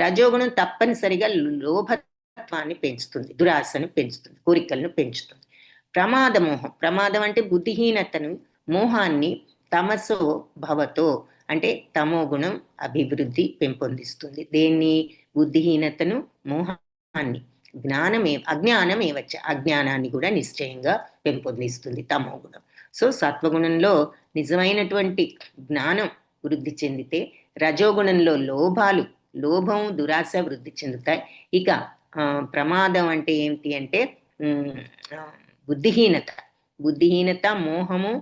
రజోగుణం తప్పనిసరిగా లోభత్వాన్ని పెంచుతుంది, దురాశను పెంచుతుంది, కోరికలను పెంచుతుంది. ప్రమాదమోహం, ప్రమాదం అంటే బుద్ధిహీనతను, మోహాన్ని, తమసో భవతో అంటే తమో గుణం అభివృద్ధి పెంపొందిస్తుంది. దేన్ని? బుద్ధిహీనతను, మోహాన్ని. అజ్ఞానమేవచ్చ, అజ్ఞానాన్ని కూడా నిశ్చయంగా పెంపొందిస్తుంది తమో గుణం. సో సత్వగుణంలో నిజమైనటువంటి జ్ఞానం వృద్ధి చెందితే, రజోగుణంలో లోభం, దురాశ వృద్ధి చెందుతాయి. ఇక ప్రమాదం అంటే ఏమిటి అంటే బుద్ధిహీనత, మోహము,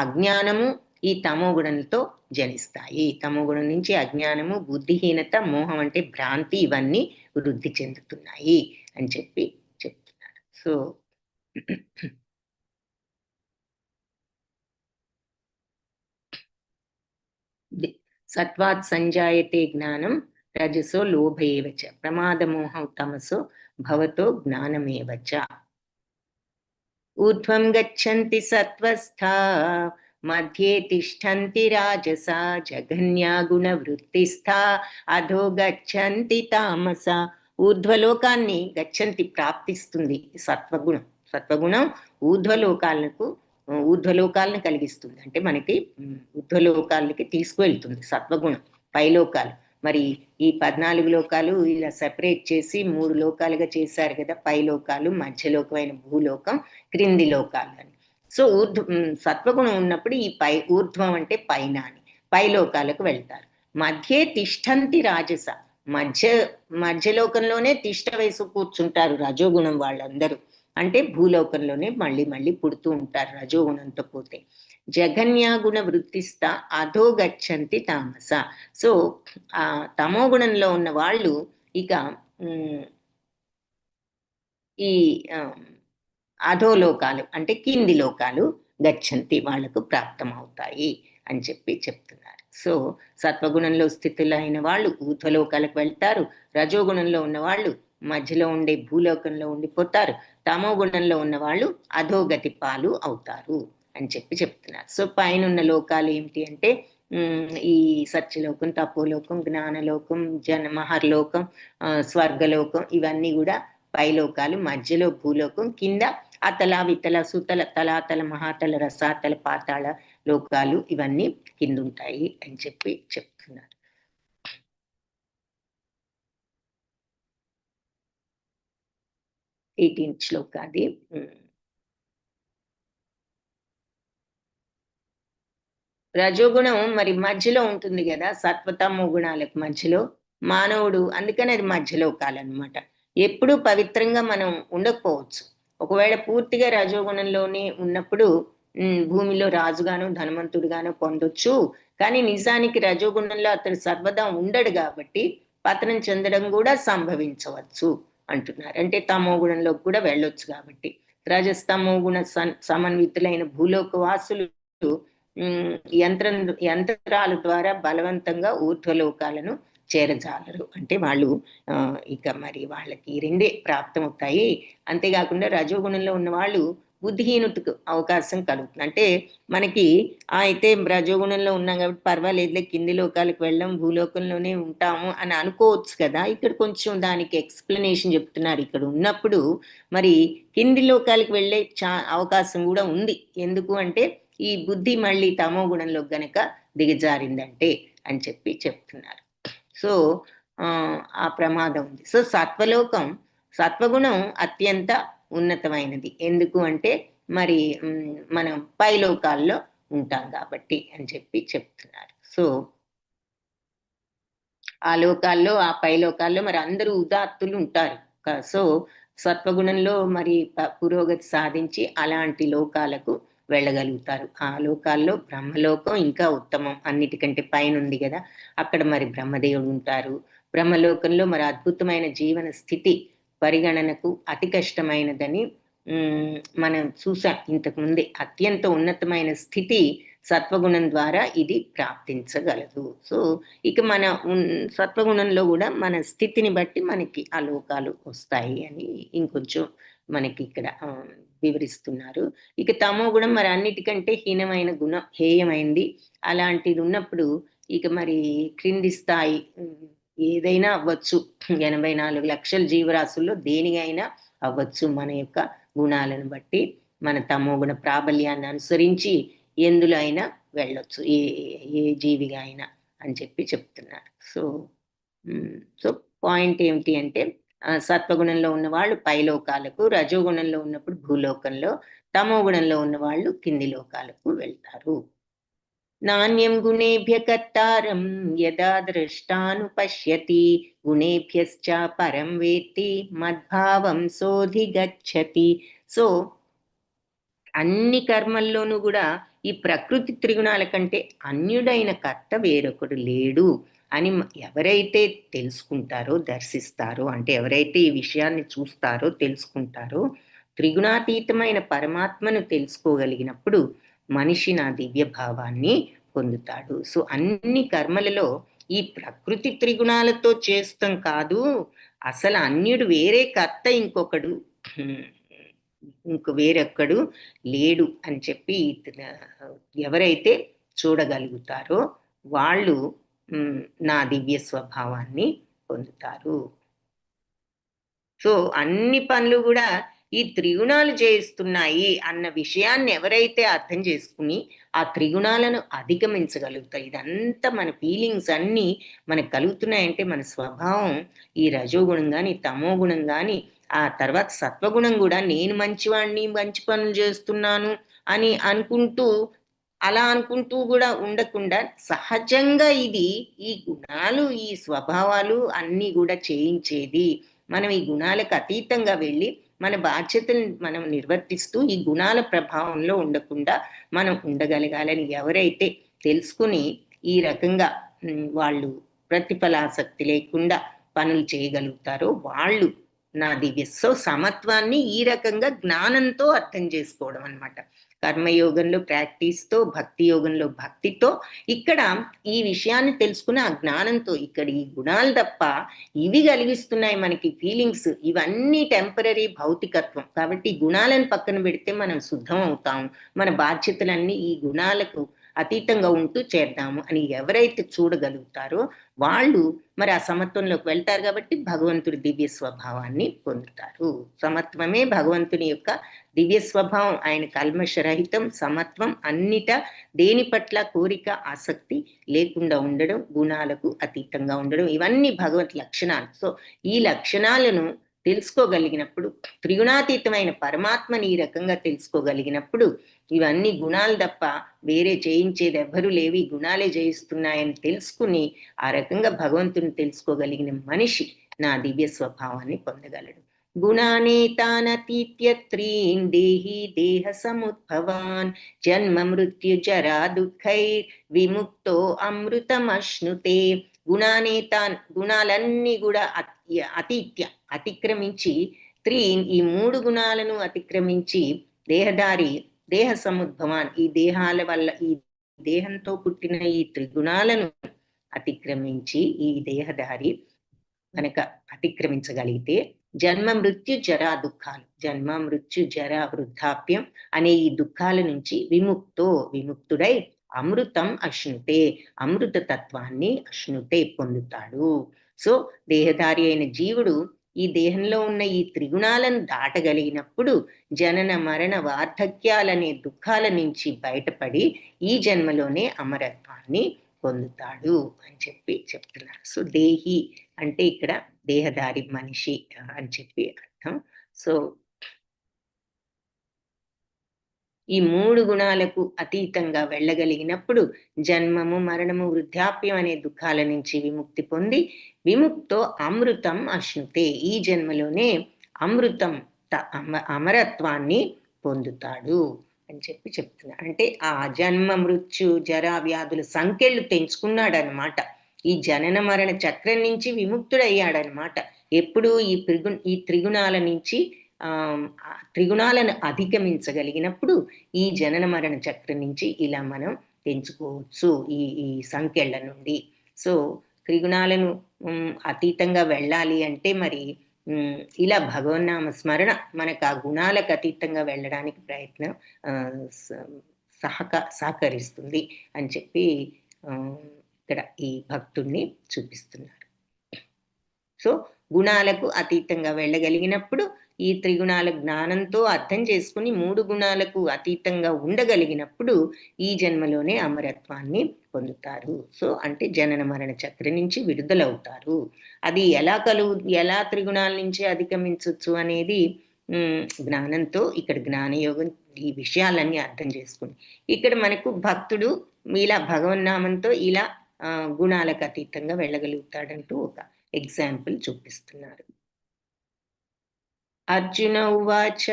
అజ్ఞానము ఈ తమో గుణంతో జనిస్తాయి. తమో గుణం నుంచి అజ్ఞానము, బుద్ధిహీనత, మోహం అంటే భ్రాంతి, ఇవన్నీ వృద్ధి చెందుతున్నాయి అని చెప్తున్నారు. సో సత్వాత్ సంజాయతే జ్ఞానం రజసో లోభేవ చ ప్రమాదమోహం తమసో భవతో జ్ఞానమేవ చ. ఊర్ధ్వం గచ్చంతి సత్వస్థా మధ్యే తిష్టంతి రాజసా జఘన్యా గుణవృత్తిస్థా అధో గచ్చంతి తామసా. ఊర్ధ్వలోకాన్ని గచ్చంతి ప్రాప్తిస్తుంది సత్వగుణం. సత్వగుణం ఊర్ధ్వలోకాలను కలిగిస్తుంది, అంటే మనకి ఊర్ధ్వలోకాలకి తీసుకువెళ్తుంది సత్వగుణం. పైలోకాలు మరి ఈ 14 లోకాలు ఇలా సెపరేట్ చేసి 3 లోకాలుగా చేశారు కదా, పైలోకాలు, మధ్యలోకమైన భూలోకం, క్రింది లోకాలు అని. సో సత్వగుణం ఉన్నప్పుడు ఈ ఊర్ధ్వం అంటే పైన అని పైలోకాలకు వెళ్తారు. మధ్యే తిష్టంతి రాజస, మధ్యలోకంలోనే తిష్ట వేసి కూర్చుంటారు రజోగుణం వాళ్ళందరూ, అంటే భూలోకంలోనే మళ్ళీ మళ్ళీ పుడుతూ ఉంటారు రజోగుణంతో పోతే. జఘన్యా గుణ వృత్తిస్థ అధో గచ్చంతి తామస. సో ఆ తమో గుణంలో ఉన్న వాళ్ళు ఇక ఈ అధోలోకాలు అంటే కింది లోకాలు గచ్చంతి వాళ్లకు ప్రాప్తమవుతాయి అని చెప్తున్నారు. సో సత్వగుణంలో స్థితులైన వాళ్ళు ఊర్ధ్వలోకాలకు వెళ్తారు, రజోగుణంలో ఉన్న వాళ్ళు మధ్యలో ఉండే భూలోకంలో ఉండిపోతారు, తమో గుణంలో ఉన్న వాళ్ళు అధోగతి పాలు అవుతారు అని చెప్తున్నారు. సో పైన లోకాలు ఏమిటి అంటే ఈ సత్యలోకం, తపోలోకం, జ్ఞానలోకం, మహర్లోకం, స్వర్గలోకం, ఇవన్నీ కూడా పైలోకాలు. మధ్యలో భూలోకం, కింద అతల వితల సుతల తలాతల మహాతల రసాతల పాతాళ లోకాలు, ఇవన్నీ కింద ఉంటాయి అని చెప్తున్నారు. శ్లోకాది. రజోగుణం మరి మధ్యలో ఉంటుంది కదా, సత్వతమో గుణాలకు మధ్యలో మానవుడు, అందుకని అది మధ్యలోకాలన్నమాట. ఎప్పుడూ పవిత్రంగా మనం ఉండకపోవచ్చు. ఒకవేళ పూర్తిగా రజోగుణంలోనే ఉన్నప్పుడు భూమిలో రాజుగాను ధనవంతుడుగాను పొందొచ్చు, కానీ నిజానికి రజోగుణంలో అతడు సర్వదా ఉండడు కాబట్టి పతనం చెందడం కూడా సంభవించవచ్చు అంటున్నారు. అంటే తమో గుణంలోకి కూడా వెళ్ళొచ్చు కాబట్టి. రజస్తమో గుణ సమన్వితులైన భూలోక వాసులు యంత్రాల ద్వారా బలవంతంగా ఊర్ధ్వలోకాలను చేరజాలరు. అంటే వాళ్ళు ఇక మరి వాళ్ళకి రెండే ప్రాప్తమవుతాయి. అంతేకాకుండా రజోగుణంలో ఉన్న వాళ్ళు బుద్ధిహీనతకు అవకాశం కలుగుతుంది. అంటే మనకి అయితే రజోగుణంలో ఉన్నాం కాబట్టి పర్వాలేదులే, కింది లోకాలకు వెళ్ళాం, భూలోకంలోనే ఉంటాము అని అనుకోవచ్చు కదా. ఇక్కడ కొంచెం దానికి ఎక్స్ప్లెనేషన్ చెప్తున్నారు. ఇక్కడ ఉన్నప్పుడు మరి కింది లోకాలకు వెళ్ళే అవకాశం కూడా ఉంది. ఎందుకు అంటే ఈ బుద్ధి మళ్ళీ తమో గుణంలో గనక దిగజారిందంటే అని చెప్తున్నారు. సో ఆ ప్రమాదం ఉంది. సో సత్వగుణం అత్యంత ఉన్నతమైనది. ఎందుకు అంటే మరి మనం పైలోకాల్లో ఉంటాం కాబట్టి అని చెప్తున్నారు. సో ఆ లోకాల్లో, ఆ పైలోకాల్లో మరి అందరూ ఉదాత్తులు ఉంటారు. సో సత్వగుణంలో మరి పురోగతి సాధించి అలాంటి లోకాలకు వెళ్ళగలుగుతారు. ఆ లోకాల్లో బ్రహ్మలోకం ఇంకా ఉత్తమం, అన్నిటికంటే పైన ఉంది కదా, అక్కడ మరి బ్రహ్మదేవుడు ఉంటారు. బ్రహ్మలోకంలో మరి అద్భుతమైన జీవన స్థితి పరిగణనకు అతి కష్టమైనదని మనం చూసాం ఇంతకు ముందే. అత్యంత ఉన్నతమైన స్థితి సత్వగుణం ద్వారా ఇది ప్రాప్తించగలదు. సో ఇక మన సత్వగుణంలో కూడా మన స్థితిని బట్టి మనకి ఆ లోకాలు వస్తాయి అని ఇంకొంచెం మనకి ఇక్కడ వివరిస్తున్నారు. ఇక తమో గుణం మరి అన్నిటికంటే హీనమైన గుణం, హేయమైంది. అలాంటిది ఉన్నప్పుడు ఇక మరి క్రింది స్థాయి ఏదైనా అవ్వచ్చు. 84 లక్షల జీవరాశుల్లో దేనికైనా అవ్వచ్చు. మన యొక్క గుణాలను బట్టి మన తమో గుణ ప్రాబల్యాన్ని అనుసరించి ఎందులో అయినా వెళ్ళొచ్చు, ఏ జీవిగా అయినా అని చెప్తున్నారు. సో పాయింట్ ఏమిటి అంటే సత్వగుణంలో ఉన్న వాళ్ళు పైలోకాలకు, రజోగుణంలో ఉన్నప్పుడు భూలోకంలో, తమో గుణంలో ఉన్న వాళ్ళు కింది లోకాలకు వెళ్తారు. నాణ్యం గుణేభ్య కర్తారం యదా ద్రష్టానుపశ్యతి గుణేభ్యశ్చ పరం వేత్తి మద్భావం సోధిగచ్చతి. సో అన్ని కర్మల్లోనూ కూడా ఈ ప్రకృతి త్రిగుణాల కంటే అన్యుడైన కర్త వేరొకడు లేడు అని ఎవరైతే తెలుసుకుంటారో, దర్శిస్తారో, అంటే ఎవరైతే ఈ విషయాన్ని చూస్తారో, తెలుసుకుంటారో, త్రిగుణాతీతమైన పరమాత్మను తెలుసుకోగలిగినప్పుడు మనిషి నా దివ్య భావాన్ని పొందుతాడు. సో అన్ని కర్మలలో ఈ ప్రకృతి త్రిగుణాలతో చేస్తాం కాదు, అసలు అన్యుడు వేరే కర్త ఇంకొకడు వేరొక్కడు లేడు అని చెప్పి ఎవరైతే చూడగలుగుతారో వాళ్ళు నా దివ్య స్వభావాన్ని పొందుతారు. సో అన్ని పనులు కూడా ఈ త్రిగుణాలు చేయిస్తున్నాయి అన్న విషయాన్ని ఎవరైతే అర్థం చేసుకుని ఆ త్రిగుణాలను అధిగమించగలుగుతాయి, ఇదంతా మన ఫీలింగ్స్ అన్నీ మనకు కలుగుతున్నాయంటే మన స్వభావం ఈ రజోగుణం కానీ తమో గుణం కానీ ఆ తర్వాత సత్వగుణం కూడా నేను మంచివాడిని మంచి పనులు చేస్తున్నాను అని అలా అనుకుంటూ కూడా ఉండకుండా సహజంగా ఇది ఈ గుణాలు ఈ స్వభావాలు అన్నీ కూడా చేయించేది. మనం ఈ గుణాలకు అతీతంగా వెళ్ళి మన బాధ్యతలను మనం నిర్వర్తిస్తూ ఈ గుణాల ప్రభావంలో ఉండకుండా మనం ఉండగలగాలని ఎవరైతే తెలుసుకుని ఈ రకంగా వాళ్ళు ప్రతిఫలాసక్తి లేకుండా పనులు చేయగలుగుతారో వాళ్ళు నా దివ్య. సో సమత్వాన్ని ఈ రకంగా జ్ఞానంతో అర్థం చేసుకోవడం అన్నమాట. కర్మయోగంలో ప్రాక్టీస్తో, భక్తి యోగంలో భక్తితో, ఇక్కడ ఈ విషయాన్ని తెలుసుకుని ఆ జ్ఞానంతో ఇక్కడ ఈ గుణాలు తప్ప ఇవి కలిగిస్తున్నాయి మనకి ఫీలింగ్స్, ఇవన్నీ టెంపరీ భౌతికత్వం. కాబట్టి ఈ గుణాలను పక్కన పెడితే మనం శుద్ధం అవుతాం, మన బాధ్యతలన్నీ ఈ గుణాలకు అతీతంగా ఉంటూ చేద్దాము అని ఎవరైతే చూడగలుగుతారో వాళ్ళు మరి ఆ సమత్వంలోకి వెళ్తారు. కాబట్టి భగవంతుడి దివ్య స్వభావాన్ని పొందుతారు. సమత్వమే భగవంతుని యొక్క దివ్య స్వభావం. ఆయన కల్మషరహితం, సమత్వం, అన్నిట దేని పట్ల కోరిక ఆసక్తి లేకుండా ఉండడం, గుణాలకు అతీతంగా ఉండడం, ఇవన్నీ భగవత్ లక్షణాలు. సో ఈ లక్షణాలను తెలుసుకోగలిగినప్పుడు, త్రిగుణాతీతమైన పరమాత్మని ఈ రకంగా తెలుసుకోగలిగినప్పుడు ఇవన్నీ గుణాలు తప్ప వేరే చేయించేది ఎవ్వరూ లేవి, గుణాలే జయిస్తున్నాయని తెలుసుకుని ఆ రకంగా భగవంతుని తెలుసుకోగలిగిన మనిషి నా దివ్య స్వభావాన్ని పొందగలడు. గుణానేతానతీత్య త్రీన్ దేహి దేహ సముద్భవాన్ జన్మ మృత్యు జరా దుఃఖైర్ విముక్తో అమృతమశ్నుతే. గుణాలన్నీ కూడా అతిక్రమించి త్రీన్ ఈ మూడు గుణాలను అతిక్రమించి దేహదారి దేహ సముద్భవాన్ ఈ దేహాల వల్ల ఈ దేహంతో పుట్టిన ఈ త్రిగుణాలను అతిక్రమించి ఈ దేహదారి కనుక అతిక్రమించగలిగితే జన్మ మృత్యు జరా దుఃఖాలు, జన్మ మృత్యు జర వృద్ధాప్యం అనే ఈ దుఃఖాల నుంచి విముక్తుడై అమృతం అశ్నుతే అమృత తత్వాన్ని అశ్నుతే పొందుతాడు. సో దేహధారి అయిన జీవుడు ఈ దేహంలో ఉన్న ఈ త్రిగుణాలను దాటగలిగినప్పుడు జనన మరణ వార్ధక్యాలనే దుఃఖాల నుంచి బయటపడి ఈ జన్మలోనే అమరత్వాన్ని పొందుతాడు అని చెప్పి చెప్తున్నారు. సో దేహి అంటే ఇక్కడ దేహధారి మనిషి అని చెప్పి అర్థం. సో ఈ మూడు గుణాలకు అతీతంగా వెళ్ళగలిగినప్పుడు జన్మము మరణము వృద్ధాప్యం అనే దుఃఖాల నుంచి విముక్తి పొంది విముక్తో అమృతం అశ్నుతే ఈ జన్మలోనే అమృతం అమరత్వాన్ని పొందుతాడు అని చెప్పి చెప్తున్నారు. అంటే ఆ జన్మ మృత్యు జరా వ్యాధుల సంఖ్యలు తెంచుకున్నాడు అనమాట. ఈ జనన మరణ చక్రం నుంచి విముక్తుడయ్యాడనమాట. ఎప్పుడు ఈ త్రిగుణాల నుంచి త్రిగుణాలను అధిగమించగలిగినప్పుడు ఈ జనన మరణ చక్రం నుంచి ఇలా మనం తెంచుకోవచ్చు ఈ సంఖ్యల నుండి. సో త్రిగుణాలను అతీతంగా వెళ్ళాలి అంటే మరి ఇలా భగవన్నామ స్మరణ మనకు ఆ గుణాలకు అతీతంగా వెళ్ళడానికి ప్రయత్నం సహకరిస్తుంది అని చెప్పి ఇక్కడ ఈ భక్తుడిని చూపిస్తున్నారు. సో గుణాలకు అతీతంగా వెళ్ళగలిగినప్పుడు ఈ త్రిగుణాల జ్ఞానంతో అర్థం చేసుకుని మూడు గుణాలకు అతీతంగా ఉండగలిగినప్పుడు ఈ జన్మలోనే అమరత్వాన్ని పొందుతారు. సో అంటే జనన మరణ చక్రం నుంచి విడుదలవుతారు. అది ఎలా త్రిగుణాల నుంచి అధిగమించవచ్చు అనేది జ్ఞానంతో ఇక్కడ జ్ఞానయోగం ఈ విషయాలన్నీ అర్థం చేసుకుని ఇక్కడ మనకు భక్తుడు ఇలా భగవన్నామంతో ఇలా గుణాలకు అతీతంగా వెళ్ళగలుగుతాడంటూ ఒక ఎగ్జాంపుల్ చూపిస్తున్నారు. అర్జున ఉవాచ.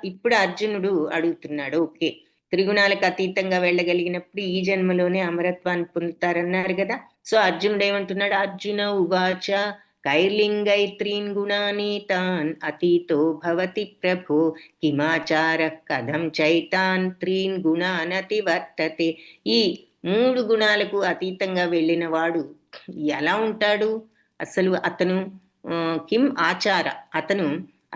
ఇప్పుడు అర్జునుడు అడుగుతున్నాడు, ఓకే త్రిగుణాలకు అతీతంగా వెళ్ళగలిగినప్పుడు ఈ జన్మలోనే అమరత్వాన్ని పొందుతారన్నారు కదా. సో అర్జునుడు ఏమంటున్నాడు? అర్జున ఉవాచ కైర్లింగై త్రీన్ గుణానీతాన్ అతీతో భవతి ప్రభో కిమాచార కథం చైతాన్ త్రీన్ గుణానతి వర్తతే. ఈ 3 గుణాలకు అతీతంగా వెళ్ళిన వాడు ఎలా ఉంటాడు? అసలు అతను కిం ఆచార,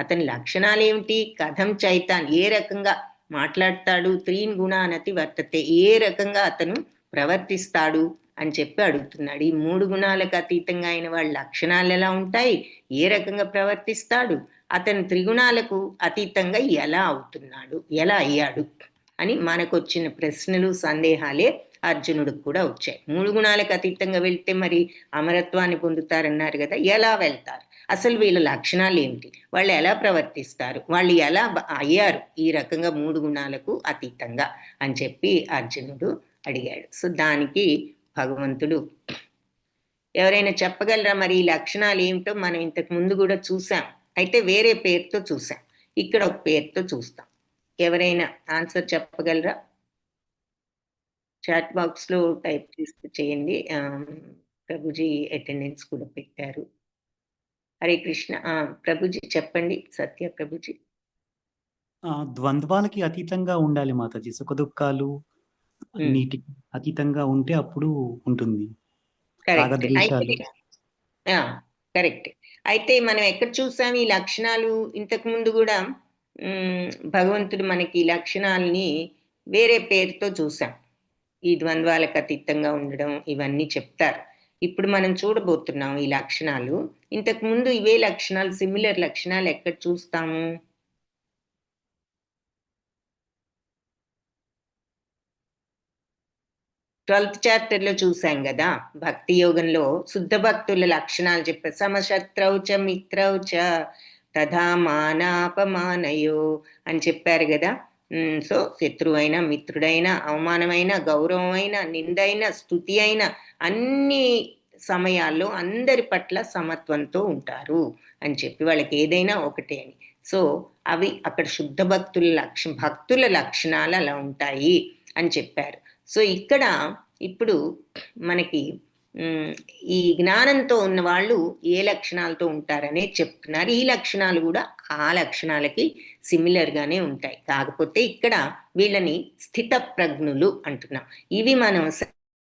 అతని లక్షణాలు ఏమిటి? కథం చైతాన్, ఏ రకంగా మాట్లాడతాడు? 3 గుణానతి వర్తతే, ఏ రకంగా అతను ప్రవర్తిస్తాడు అని చెప్పి అడుగుతున్నాడు. ఈ 3 గుణాలకు అతీతంగా అయిన వాళ్ళ లక్షణాలు ఎలా ఉంటాయి? ఏ రకంగా ప్రవర్తిస్తాడు? అతను త్రిగుణాలకు అతీతంగా ఎలా అవుతున్నాడు, ఎలా అయ్యాడు అని మనకు వచ్చిన ప్రశ్నలు, సందేహాలే అర్జునుడికి కూడా వచ్చాయి. 3 గుణాలకు అతీతంగా వెళ్తే మరి అమరత్వాన్ని పొందుతారన్నారు కదా, ఎలా వెళ్తారు? అసలు వీళ్ళ లక్షణాలు ఏమిటి? వాళ్ళు ఎలా ప్రవర్తిస్తారు? వాళ్ళు ఎలా అయ్యారు ఈ రకంగా 3 గుణాలకు అతీతంగా అని చెప్పి అర్జునుడు అడిగాడు. సో దానికి భగవంతుడు, ఎవరైనా చెప్పగలరా మరి ఈ లక్షణాలు ఏమిటో? మనం ఇంతకు ముందు కూడా చూసాం, అయితే వేరే పేరుతో చూసాం, ఇక్కడ ఒక పేరుతో చూస్తాం. ఎవరైనా ఆన్సర్ చెప్పగలరా? చాట్ బాక్స్ లో టైప్ చేసి చేయండి. ప్రభుజీ అటెండెన్స్ కూడా పెట్టారు. హరే కృష్ణ. ప్రభుజీ చెప్పండి, సత్య ప్రభుజీ. ద్వంద్వాలకి అతీతంగా ఉండాలి మాతాజీ. సుఖ దుఃఖాలు నీటికి అతీతంగా ఉంటే అప్పుడు ఉంటుంది. కరెక్ట్. అయితే మనం ఎక్కడ చూసాం ఈ లక్షణాలు? ఇంతకు ముందు కూడా భగవంతుడు మనకి ఈ లక్షణాలని వేరే పేరుతో చూసాం. ఈ ద్వంద్వాలకు అతీతంగా ఉండడం ఇవన్నీ చెప్తారు. ఇప్పుడు మనం చూడబోతున్నాం ఈ లక్షణాలు. ఇంతకు ముందు ఇవే లక్షణాలు, సిమిలర్ లక్షణాలు ఎక్కడ చూస్తాము? 12th చాప్టర్ లో చూసాం కదా, భక్తి యోగంలో శుద్ధ భక్తుల లక్షణాలు చెప్పారు. సమశత్రౌచ మిత్రౌచ తథా మానాపమానయో అని చెప్పారు కదా. సో శత్రువైన, మిత్రుడైన, అవమానమైన, గౌరవమైన, నిందైన, స్తుతి అయిన అన్ని సమయాల్లో అందరి పట్ల సమత్వంతో ఉంటారు అని చెప్పి, వాళ్ళకి ఏదైనా ఒకటే అని. సో అవి అక్కడ శుద్ధ భక్తుల లక్షణాలు అలా ఉంటాయి అని చెప్పారు. సో ఇక్కడ ఇప్పుడు మనకి ఈ జ్ఞానంతో ఉన్న వాళ్ళు ఏ లక్షణాలతో ఉంటారనే చెప్తున్నారు. ఈ లక్షణాలు కూడా ఆ లక్షణాలకి సిమిలర్ గానే ఉంటాయి. కాకపోతే ఇక్కడ వీళ్ళని స్థిత ప్రజ్ఞులు అంటున్నాం. ఇవి మనం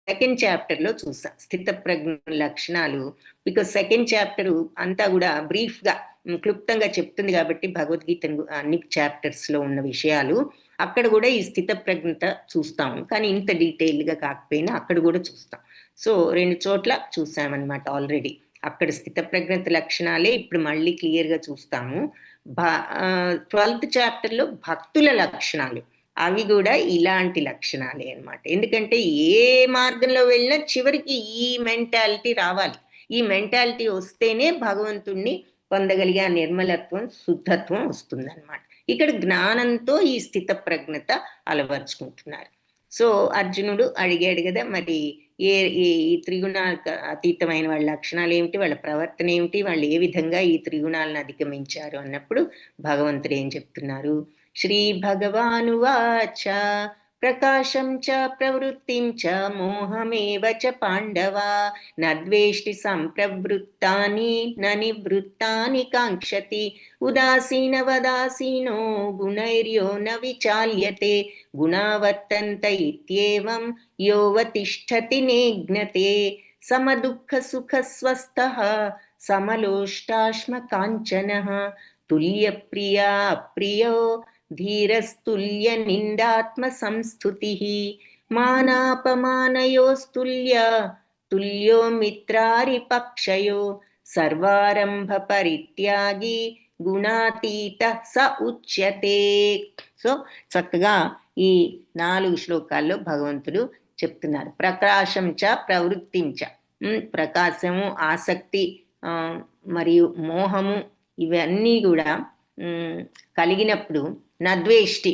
సెకండ్ చాప్టర్ లో చూసాం, స్థిత ప్రజ్ఞ లక్షణాలు. బికాజ్ సెకండ్ చాప్టర్ అంతా కూడా బ్రీఫ్ గా క్లుప్తంగా చెప్తుంది కాబట్టి భగవద్గీత అన్ని చాప్టర్స్ లో ఉన్న విషయాలు అక్కడ కూడా ఈ స్థిత ప్రజ్ఞత చూస్తాం. కానీ ఇంత డీటెయిల్ గా కాకపోయినా అక్కడ కూడా చూస్తాం. సో 2 చోట్ల చూసామన్నమాట ఆల్రెడీ. అక్కడ స్థిత ప్రజ్ఞత లక్షణాలే ఇప్పుడు మళ్ళీ క్లియర్ గా చూస్తాము. 12th చాప్టర్ లో భక్తుల లక్షణాలు, అవి కూడా ఇలాంటి లక్షణాలే అన్నమాట. ఎందుకంటే ఏ మార్గంలో వెళ్ళినా చివరికి ఈ మెంటాలిటీ రావాలి. ఈ మెంటాలిటీ వస్తేనే భగవంతుణ్ణి పొందగలిగే నిర్మలత్వం, శుద్ధత్వం వస్తుంది అన్నమాట. ఇక్కడ జ్ఞానంతో ఈ స్థిత ప్రజ్ఞత అలవర్చుకుంటున్నారు. సో అర్జునుడు అడిగాడు కదా, మరి ఈ త్రిగుణాలకు అతీతమైన వాళ్ళ లక్షణాలు ఏమిటి, వాళ్ళ ప్రవర్తన ఏమిటి, వాళ్ళు ఏ విధంగా ఈ త్రిగుణాలను అధిగమించారు అన్నప్పుడు భగవంతుడు ఏం చెప్తున్నారు? శ్రీ భగవానువాచ ప్రకాశం చ ప్రవృత్తిం చ మోహమేవ చ పాండవ నద్వేష్టి సంప్రవృత్తాని న నివృత్తాని కాంక్షతి ఉదాసీనవదాసీనో గుణైర్యో న విచాల్యతే గుణావర్తంత ఇత్యేవం యోవతిష్ఠతి నిజ్ఞతే సమదుఃఖ సుఖ స్వస్థః సమలోష్టాశ్మ కాంచనః తుల్య ప్రియా ప్రియో ధీరస్తుల్య నిందాత్మ సంస్థుతిః మానాపమానయోస్తుల్య తుల్యో మిత్రారిపక్షయో సర్వారంభ పరిత్యాగి గుణాతీత స ఉచ్యతే. సో చక్కగా ఈ 4 శ్లోకాల్లో భగవంతుడు చెప్తున్నారు. ప్రకాశం చ ప్రవృత్తిం చ, ప్రకాశము, ఆసక్తి మరియు మోహము ఇవన్నీ కూడా కలిగినప్పుడు నద్వేష్టి,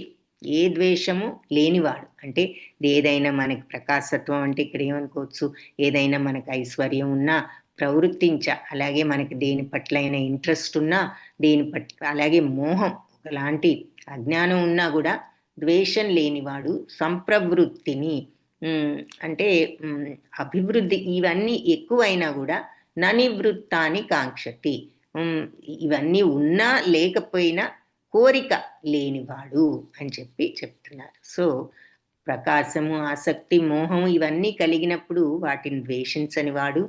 ఏ ద్వేషము లేనివాడు. అంటే ఏదైనా మనకి ప్రకాశత్వం అంటే ఇక్కడ ఏమనుకోవచ్చు, ఏదైనా మనకు ఐశ్వర్యం ఉన్నా ప్రవృత్తించ, అలాగే మనకి దేని పట్లైనా ఇంట్రెస్ట్ ఉన్నా దేని పట్ల, అలాగే మోహం ఒకలాంటి అజ్ఞానం ఉన్నా కూడా ద్వేషం లేనివాడు. సంప్రవృత్తిని అంటే అభివృద్ధి, ఇవన్నీ ఎక్కువైనా కూడా ననివృత్తాన్ని కాంక్షతి, ఇవన్నీ ఉన్నా లేకపోయినా కోరిక లేనివాడు అని చెప్పి చెప్తున్నారు. సో ప్రకాశము, ఆసక్తి, మోహము ఇవన్నీ కలిగినప్పుడు వాటిని ద్వేషించని వాడు,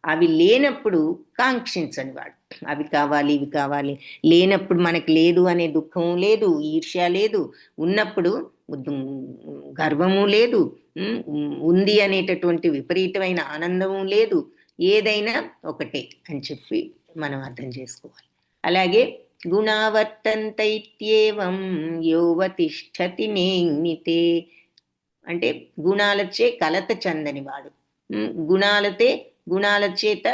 అవి లేనప్పుడు కాంక్షించని వాడు. అవి కావాలి, ఇవి కావాలి, లేనప్పుడు మనకు లేదు అనే దుఃఖము లేదు, ఈర్ష్య లేదు, ఉన్నప్పుడు గర్వము లేదు, ఉంది అనేటటువంటి విపరీతమైన ఆనందము లేదు, ఏదైనా ఒకటే అని చెప్పి మనం అర్థం చేసుకోవాలి. అలాగే గుణావర్తంతైత్యేవం యోవతిష్ఠతి నేంగితే అంటే గుణాలచే కలత చెందని వాడు, గుణాల చేత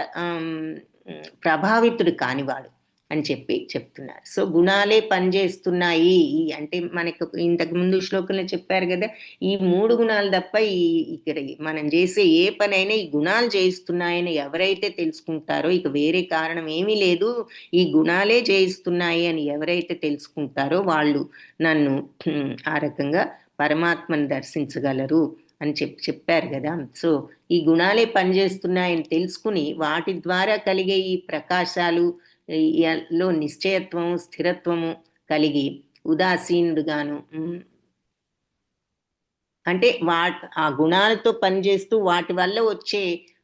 ప్రభావితుడు కానివాడు అని చెప్పి చెప్తున్నారు. సో గుణాలే పనిచేస్తున్నాయి అంటే మనకు ఇంతకు ముందు శ్లోకంలో చెప్పారు కదా, ఈ 3 గుణాలు తప్ప ఇక్కడ మనం చేసే ఏ పనైనా ఈ గుణాలు చేయిస్తున్నాయని ఎవరైతే తెలుసుకుంటారో, ఇక వేరే కారణం ఏమీ లేదు, ఈ గుణాలే చేయిస్తున్నాయి అని ఎవరైతే తెలుసుకుంటారో వాళ్ళు నన్ను ఆ రకంగా పరమాత్మను దర్శించగలరు అని చెప్పారు కదా. సో ఈ గుణాలే పనిచేస్తున్నాయని తెలుసుకుని వాటి ద్వారా కలిగే ఈ ప్రకాశాలు లో నిశ్చయత్వము, స్థిరత్వము కలిగి ఉదాసీనుడుగాను అంటే ఆ గుణాలతో పనిచేస్తూ వాటి వల్ల వచ్చే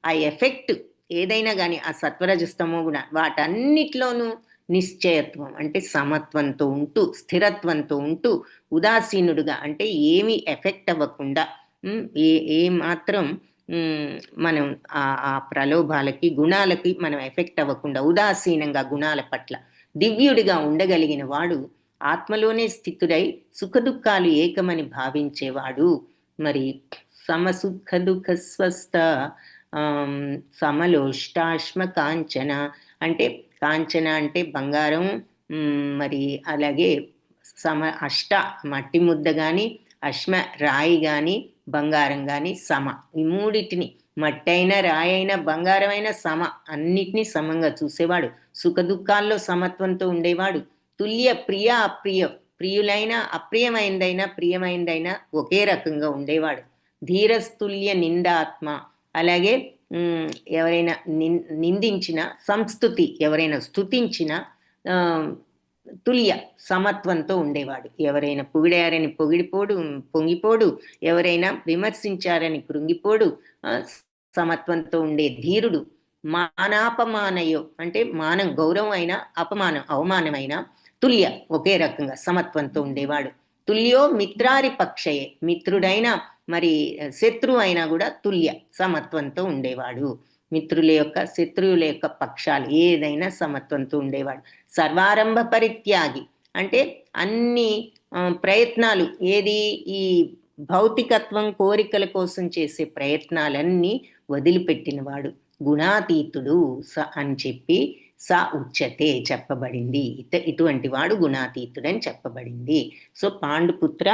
ఆ ఎఫెక్ట్ ఏదైనా కానీ ఆ సత్వరజస్తమో గుణ వాటన్నిటిలోనూ నిశ్చయత్వం అంటే సమత్వంతో ఉంటూ, స్థిరత్వంతో ఉంటూ, ఉదాసీనుడుగా అంటే ఏమీ ఎఫెక్ట్ అవ్వకుండా, ఏ మాత్రం మనం ఆ ప్రలోభాలకి, గుణాలకి మనం ఎఫెక్ట్ అవ్వకుండా ఉదాసీనంగా గుణాల పట్ల దివ్యుడిగా ఉండగలిగిన వాడు ఆత్మలోనే స్థితుడై సుఖదుఖాలు ఏకమని భావించేవాడు. మరి సమసుఖ దుఃఖ స్వస్థ సమలోష్టాశ్మ కాంచన అంటే కాంచన అంటే బంగారం, మరి అలాగే అష్ట మట్టి ముద్ద కానీ, అశ్మ రాయి కానీ, బంగారం కానీ సమ, ఈ మూడిటిని మట్టి అయినా, రాయి అయినా, బంగారం అయినా సమ, అన్నిటినీ సమంగా చూసేవాడు, సుఖ దుఃఖాల్లో సమత్వంతో ఉండేవాడు, తుల్య ప్రియ అప్రియ, ప్రియులైనా అప్రియమైందైనా ప్రియమైందైనా ఒకే రకంగా ఉండేవాడు, ధీరస్తుల్య నిందాత్మ, అలాగే ఎవరైనా నిందించిన సంస్తుతి, ఎవరైనా స్తుతించిన తుల్య సమత్వంతో ఉండేవాడు, ఎవరైనా పొగిడారని పొంగిపోడు, ఎవరైనా విమర్శించారని కృంగిపోడు, సమత్వంతో ఉండే ధీరుడు, మానాపమానయో అంటే మానం గౌరవం అయినా, అపమానం అవమానమైన తుల్య ఒకే రకంగా సమత్వంతో ఉండేవాడు, తుల్యో మిత్రారి పక్షయే మిత్రుడైనా మరి శత్రువు అయినా కూడా తుల్య సమత్వంతో ఉండేవాడు, మిత్రుల యొక్క శత్రువుల యొక్క పక్షాలు ఏదైనా సమత్వంతో ఉండేవాడు, సర్వారంభ పరిత్యాగి అంటే అన్ని ప్రయత్నాలు ఏది ఈ భౌతికత్వం కోరికల కోసం చేసే ప్రయత్నాలన్నీ వదిలిపెట్టినవాడు, గుణాతీతుడు అని చెప్పి ఉచ్యతే చెప్పబడింది, ఇటువంటి వాడు గుణాతీతుడని చెప్పబడింది. సో పాండుపుత్ర,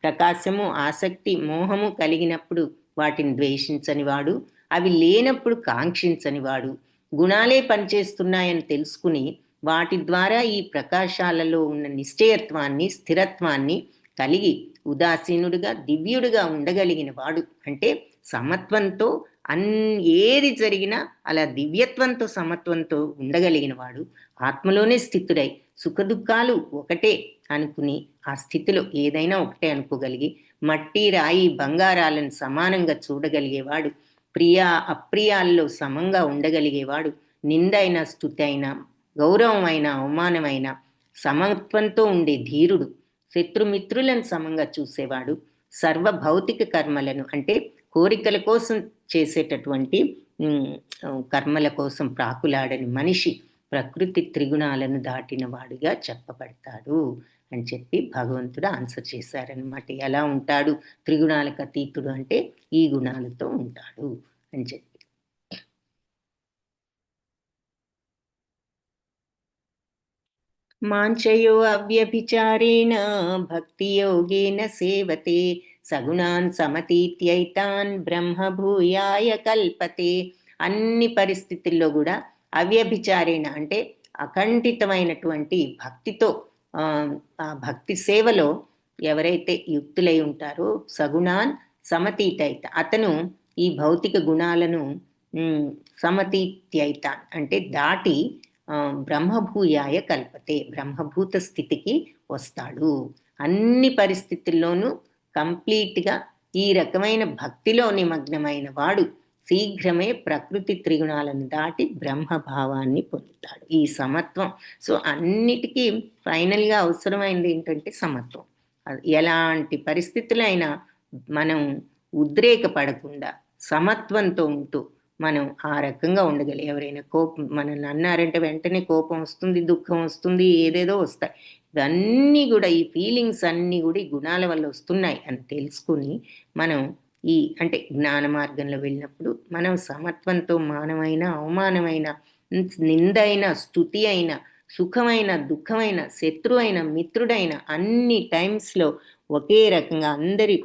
ప్రకాశము, ఆసక్తి, మోహము కలిగినప్పుడు వాటిని ద్వేషించని వాడు, అవి లేనప్పుడు కాంక్షించని వాడు, గుణాలే పనిచేస్తున్నాయని తెలుసుకుని వాటి ద్వారా ఈ ప్రకాశాలలో ఉన్న నిశ్చయత్వాన్ని, స్థిరత్వాన్ని కలిగి ఉదాసీనుడుగా దివ్యుడుగా ఉండగలిగిన వాడు అంటే సమత్వంతో ఏది జరిగినా అలా దివ్యత్వంతో సమత్వంతో ఉండగలిగిన వాడు, ఆత్మలోనే స్థితుడై సుఖదుఖాలు ఒకటే అనుకుని ఆ స్థితిలో ఏదైనా ఒకటే అనుకోగలిగి మట్టి, రాయి, బంగారాలను సమానంగా చూడగలిగేవాడు, ప్రియ అప్రియాల్లో సమంగా ఉండగలిగేవాడు, నిందైన స్తుతి అయినా, గౌరవమైన అవమానమైన సమత్వంతో ఉండే ధీరుడు, శత్రుమిత్రులను సమంగా చూసేవాడు, సర్వ భౌతిక కర్మలను అంటే కోరికల కోసం చేసేటటువంటి కర్మల కోసం ప్రాకులాడని మనిషి ప్రకృతి త్రిగుణాలను దాటిన వాడిగా చెప్పబడతాడు అని చెప్పి భగవంతుడు ఆన్సర్ చేశారనమాట. ఎలా ఉంటాడు త్రిగుణాలకు అతీతుడు అంటే ఈ గుణాలతో ఉంటాడు అని చెప్పి. మాంచయో అవ్యభిచారేణ భక్తి యోగేన సేవతే సగుణాన్ సమతీత్యైతాన్ బ్రహ్మభూయాయ కల్పతే. అన్ని పరిస్థితుల్లో కూడా అవ్యభిచారేణ అంటే అఖండితమైనటువంటి భక్తితో ఆ భక్తి సేవలో ఎవరైతే యుక్తులై ఉంటారో సగుణాన్ సమతీతైత అతను ఈ భౌతిక గుణాలను సమతీత్యైతాన్ అంటే దాటి బ్రహ్మభూయాయ కల్పతే బ్రహ్మభూత స్థితికి వస్తాడు. అన్ని పరిస్థితుల్లోనూ కంప్లీట్గా ఈ రకమైన భక్తిలో నిమగ్నమైన వాడు శీఘ్రమే ప్రకృతి త్రిగుణాలను దాటి బ్రహ్మభావాన్ని పొందుతాడు. ఈ సమత్వం. సో అన్నిటికీ ఫైనల్గా అవసరమైనది ఏంటంటే సమత్వం. ఎలాంటి పరిస్థితులైనా మనం ఉద్రేకపడకుండా సమత్వంతో ఉంటూ మనం ఆ రకంగా ఉండగలి. ఎవరైనా కోపం మనల్ని అన్నారంటే వెంటనే కోపం వస్తుంది, దుఃఖం వస్తుంది, ఏదేదో వస్తాయి. ఇవన్నీ కూడా ఈ ఫీలింగ్స్ అన్నీ కూడా ఈ గుణాల వల్ల వస్తున్నాయి అని తెలుసుకుని మనం ఈ అంటే జ్ఞాన మార్గంలో వెళ్ళినప్పుడు మనం సమత్వంతో మానమైన అవమానమైన నిందైన స్తుతి అయిన సుఖమైన దుఃఖమైన శత్రువైన మిత్రుడైన అన్ని టైమ్స్లో ఒకే రకంగా అందరి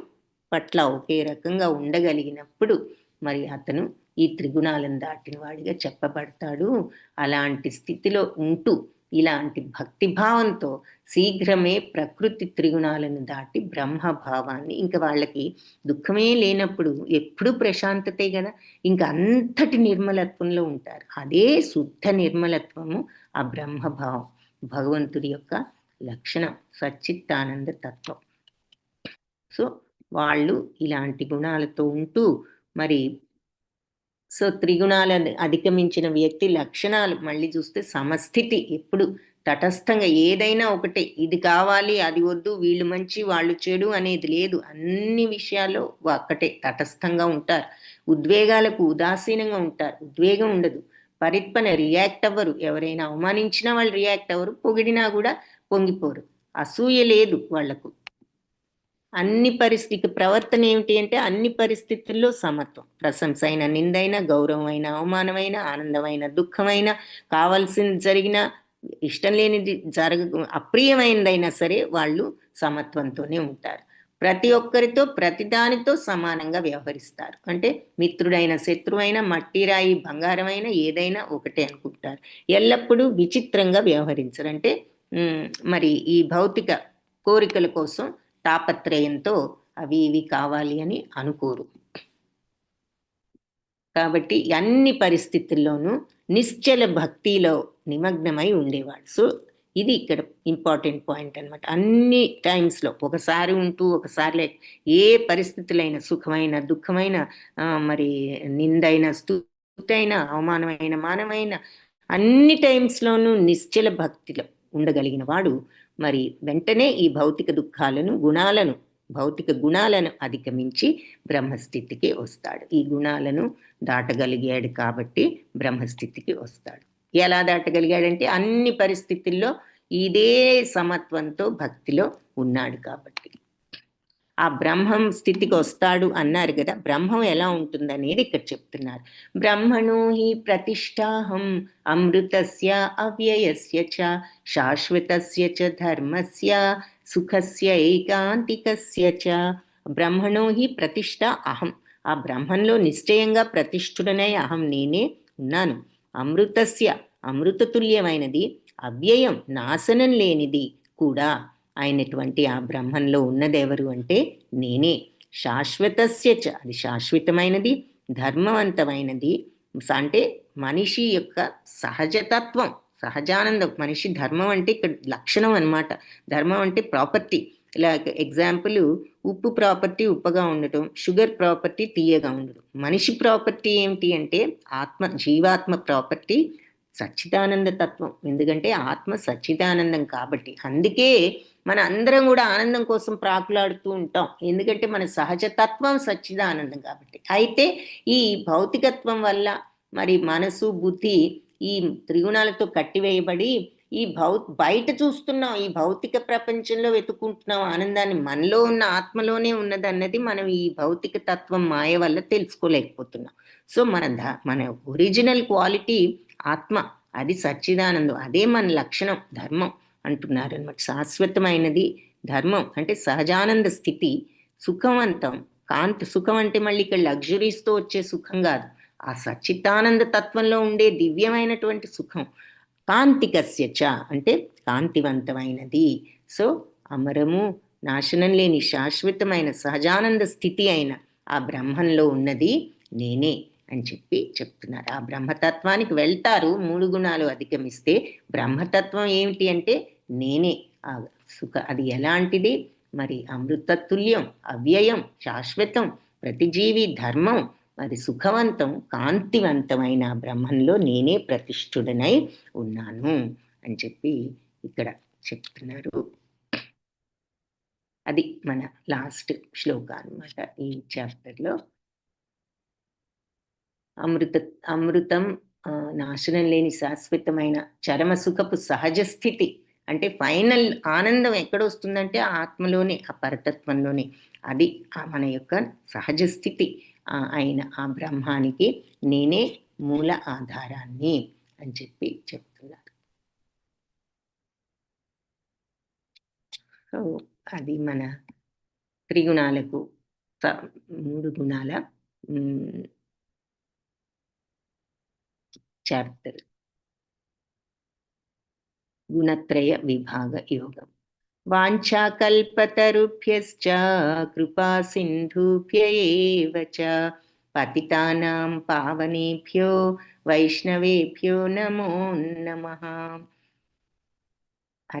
పట్ల ఒకే రకంగా ఉండగలిగినప్పుడు మరి అతను ఈ త్రిగుణాలను దాటిన వాడిగా చెప్పబడతాడు. అలాంటి స్థితిలో ఉంటూ ఇలాంటి భక్తిభావంతో శీఘ్రమే ప్రకృతి త్రిగుణాలను దాటి బ్రహ్మభావాన్ని, ఇంకా వాళ్ళకి దుఃఖమే లేనప్పుడు ఎప్పుడూ ప్రశాంతతే కదా, ఇంకా అంతటి నిర్మలత్వంలో ఉంటారు. అదే శుద్ధ నిర్మలత్వము ఆ బ్రహ్మభావం, భగవంతుడి యొక్క లక్షణం, సచ్చిత్తానంద తత్వం. సో వాళ్ళు ఇలాంటి గుణాలతో ఉంటూ మరి సో త్రిగుణాలను అధిగమించిన వ్యక్తి లక్షణాలు మళ్ళీ చూస్తే సమస్థితి, ఎప్పుడు తటస్థంగా ఏదైనా ఒకటే, ఇది కావాలి అది వద్దు, వీళ్ళు మంచి వాళ్ళు చెడు అనేది లేదు, అన్ని విషయాల్లో ఒక్కటే తటస్థంగా ఉంటారు. ఉద్వేగాలకు ఉదాసీనంగా ఉంటారు, ఉద్వేగం ఉండదు. పరిత్పన రియాక్ట్ అవ్వరు, ఎవరైనా అవమానించినా వాళ్ళు రియాక్ట్ అవ్వరు, పొగిడినా కూడా పొంగిపోరు. అసూయ లేదు వాళ్లకు. అన్ని పరిస్థితి ప్రవర్తన ఏమిటి అంటే అన్ని పరిస్థితుల్లో సమత్వం. ప్రశంస అయిన నిందైన, గౌరవమైన అవమానమైన, ఆనందమైన దుఃఖమైన, కావాల్సింది జరిగిన, ఇష్టం లేనిది అప్రియమైనదైనా సరే వాళ్ళు సమత్వంతోనే ఉంటారు. ప్రతి ఒక్కరితో ప్రతిదానితో సమానంగా వ్యవహరిస్తారు. అంటే మిత్రుడైన శత్రువైన, మట్టిరాయి బంగారమైన ఏదైనా ఒకటే అనుకుంటారు. ఎల్లప్పుడూ విచిత్రంగా వ్యవహరించరు. అంటే మరి ఈ భౌతిక కోరికల కోసం తాపత్రయంతో అవి ఇవి కావాలి అని అనుకోరు. కాబట్టి అన్ని పరిస్థితుల్లోనూ నిశ్చల భక్తిలో నిమగ్నమై ఉండేవాడు. సో ఇది ఇక్కడ ఇంపార్టెంట్ పాయింట్ అనమాట. అన్ని టైమ్స్లో ఒకసారి ఉంటూ ఒకసారి లేక, ఏ పరిస్థితులైన సుఖమైన దుఃఖమైన మరి నిందైన స్తుతైన అవమానమైన మానమైన అన్ని టైమ్స్లోనూ నిశ్చల భక్తిలో ఉండగలిగిన వాడు మరి వెంటనే ఈ భౌతిక దుఃఖాలను భౌతిక గుణాలను అధిగమించి బ్రహ్మస్థితికి వస్తాడు. ఈ గుణాలను దాటగలిగాడు కాబట్టి బ్రహ్మస్థితికి వస్తాడు. ఎలా దాటగలిగాడంటే అన్ని పరిస్థితుల్లో ఇదే సమత్వంతో భక్తిలో ఉన్నాడు కాబట్టి ఆ బ్రహ్మం స్థితికి వస్తాడు అన్నారు కదా. బ్రహ్మం ఎలా ఉంటుందనేది ఇక్కడ చెప్తున్నారు. బ్రహ్మణో హి ప్రతిష్టాహం అమృతస్య అవ్యయస్య చ శాశ్వతస్య చ ధర్మస్య సుఖస్య ఏకాంతికస్య చ. బ్రహ్మణో హి ప్రతిష్ట అహం, ఆ బ్రహ్మంలో నిశ్చయంగా ప్రతిష్ఠుడనై అహం నేనే ఉన్నాను. అమృతస్య అమృతతుల్యమైనది, అవ్యయం నాశనం లేనిది కూడా అయినటువంటి ఆ బ్రహ్మంలో ఉన్నదెవరు అంటే నేనే. శాశ్వతస్య చ, అది శాశ్వతమైనది, ధర్మవంతమైనది అంటే మనిషి యొక్క సహజతత్వం, సహజానందం. మనిషి ధర్మం అంటే ఇక్కడ లక్షణం అన్నమాట. ధర్మం అంటే ప్రాపర్టీ. ఇలా ఎగ్జాంపుల్, ఉప్పు ప్రాపర్టీ ఉప్పగా ఉండటం, షుగర్ ప్రాపర్టీ తీయగా ఉండటం. మనిషి ప్రాపర్టీ ఏమిటి అంటే జీవాత్మ ప్రాపర్టీ సచ్చిదానంద తత్వం. ఎందుకంటే ఆత్మ సచ్చిదానందం కాబట్టి. అందుకే మన అందరం కూడా ఆనందం కోసం ప్రాకులాడుతూ ఉంటాం, ఎందుకంటే మన సహజతత్వం సచ్చిదానందం కాబట్టి. అయితే ఈ భౌతికత్వం వల్ల మరి మనసు బుద్ధి ఈ త్రిగుణాలతో కట్టివేయబడి ఈ బయట చూస్తున్నాం, ఈ భౌతిక ప్రపంచంలో వెతుక్కుంటున్నాం ఆనందాన్ని, మనలో ఉన్న ఆత్మలోనే ఉన్నదన్నది మనం ఈ భౌతిక తత్వం మాయ వల్ల తెలుసుకోలేకపోతున్నాం. సో మన ఒరిజినల్ క్వాలిటీ ఆత్మ, అది సచ్చిదానందం, అదే మన లక్షణం, ధర్మం అంటున్నారు అనమాట. శాశ్వతమైనది ధర్మం అంటే సహజానంద స్థితి, సుఖవంతం, కాంతి. సుఖం అంటే మళ్ళీ ఇక్కడ లగ్జరీస్తో వచ్చే సుఖం కాదు, ఆ సచ్చిదానంద తత్వంలో ఉండే దివ్యమైనటువంటి సుఖం. కాంతికస్య చ అంటే కాంతివంతమైనది. సో అమరము, నాశనం లేని శాశ్వతమైన సహజానంద స్థితి అయిన ఆ బ్రహ్మంలో ఉన్నది నేనే అని చెప్తున్నారు. ఆ బ్రహ్మతత్వానికి వెళ్తారు 3 గుణాలు అధిగమిస్తే. బ్రహ్మతత్వం ఏమిటి అంటే నేనే. ఆ సుఖ అది ఎలాంటిది మరి అమృతతుల్యం, అవ్యయం, శాశ్వతం, ప్రతిజీవి ధర్మం, మరి సుఖవంతం, కాంతివంతమైన బ్రహ్మంలో నేనే ప్రతిష్ఠుడనై ఉన్నాను అని చెప్పి ఇక్కడ చెప్తున్నారు. అది మన లాస్ట్ శ్లోక అన్నమాట ఈ చాప్టర్లో. అమృతం నాశనం లేని శాశ్వతమైన చరమ సుఖపు సహజ స్థితి. అంటే ఫైనల్ ఆనందం ఎక్కడ వస్తుందంటే ఆత్మలోనే, ఆ పరతత్వంలోనే. అది మన యొక్క సహజ స్థితి అయిన ఆ బ్రహ్మానికి నేనే మూల ఆధారాన్ని అని చెప్పి చెప్తున్నారు. సో అది మన త్రిగుణాలకు 3 గుణాల చాప్టర్, గుణత్రయ విభాగ యోగం. వాంఛాకల్పతరుభ్యశ్చ కృపా సింధుభ్య ఏవ చ పతితానాం పావనేభ్యో వైష్ణవేభ్యో నమో నమః.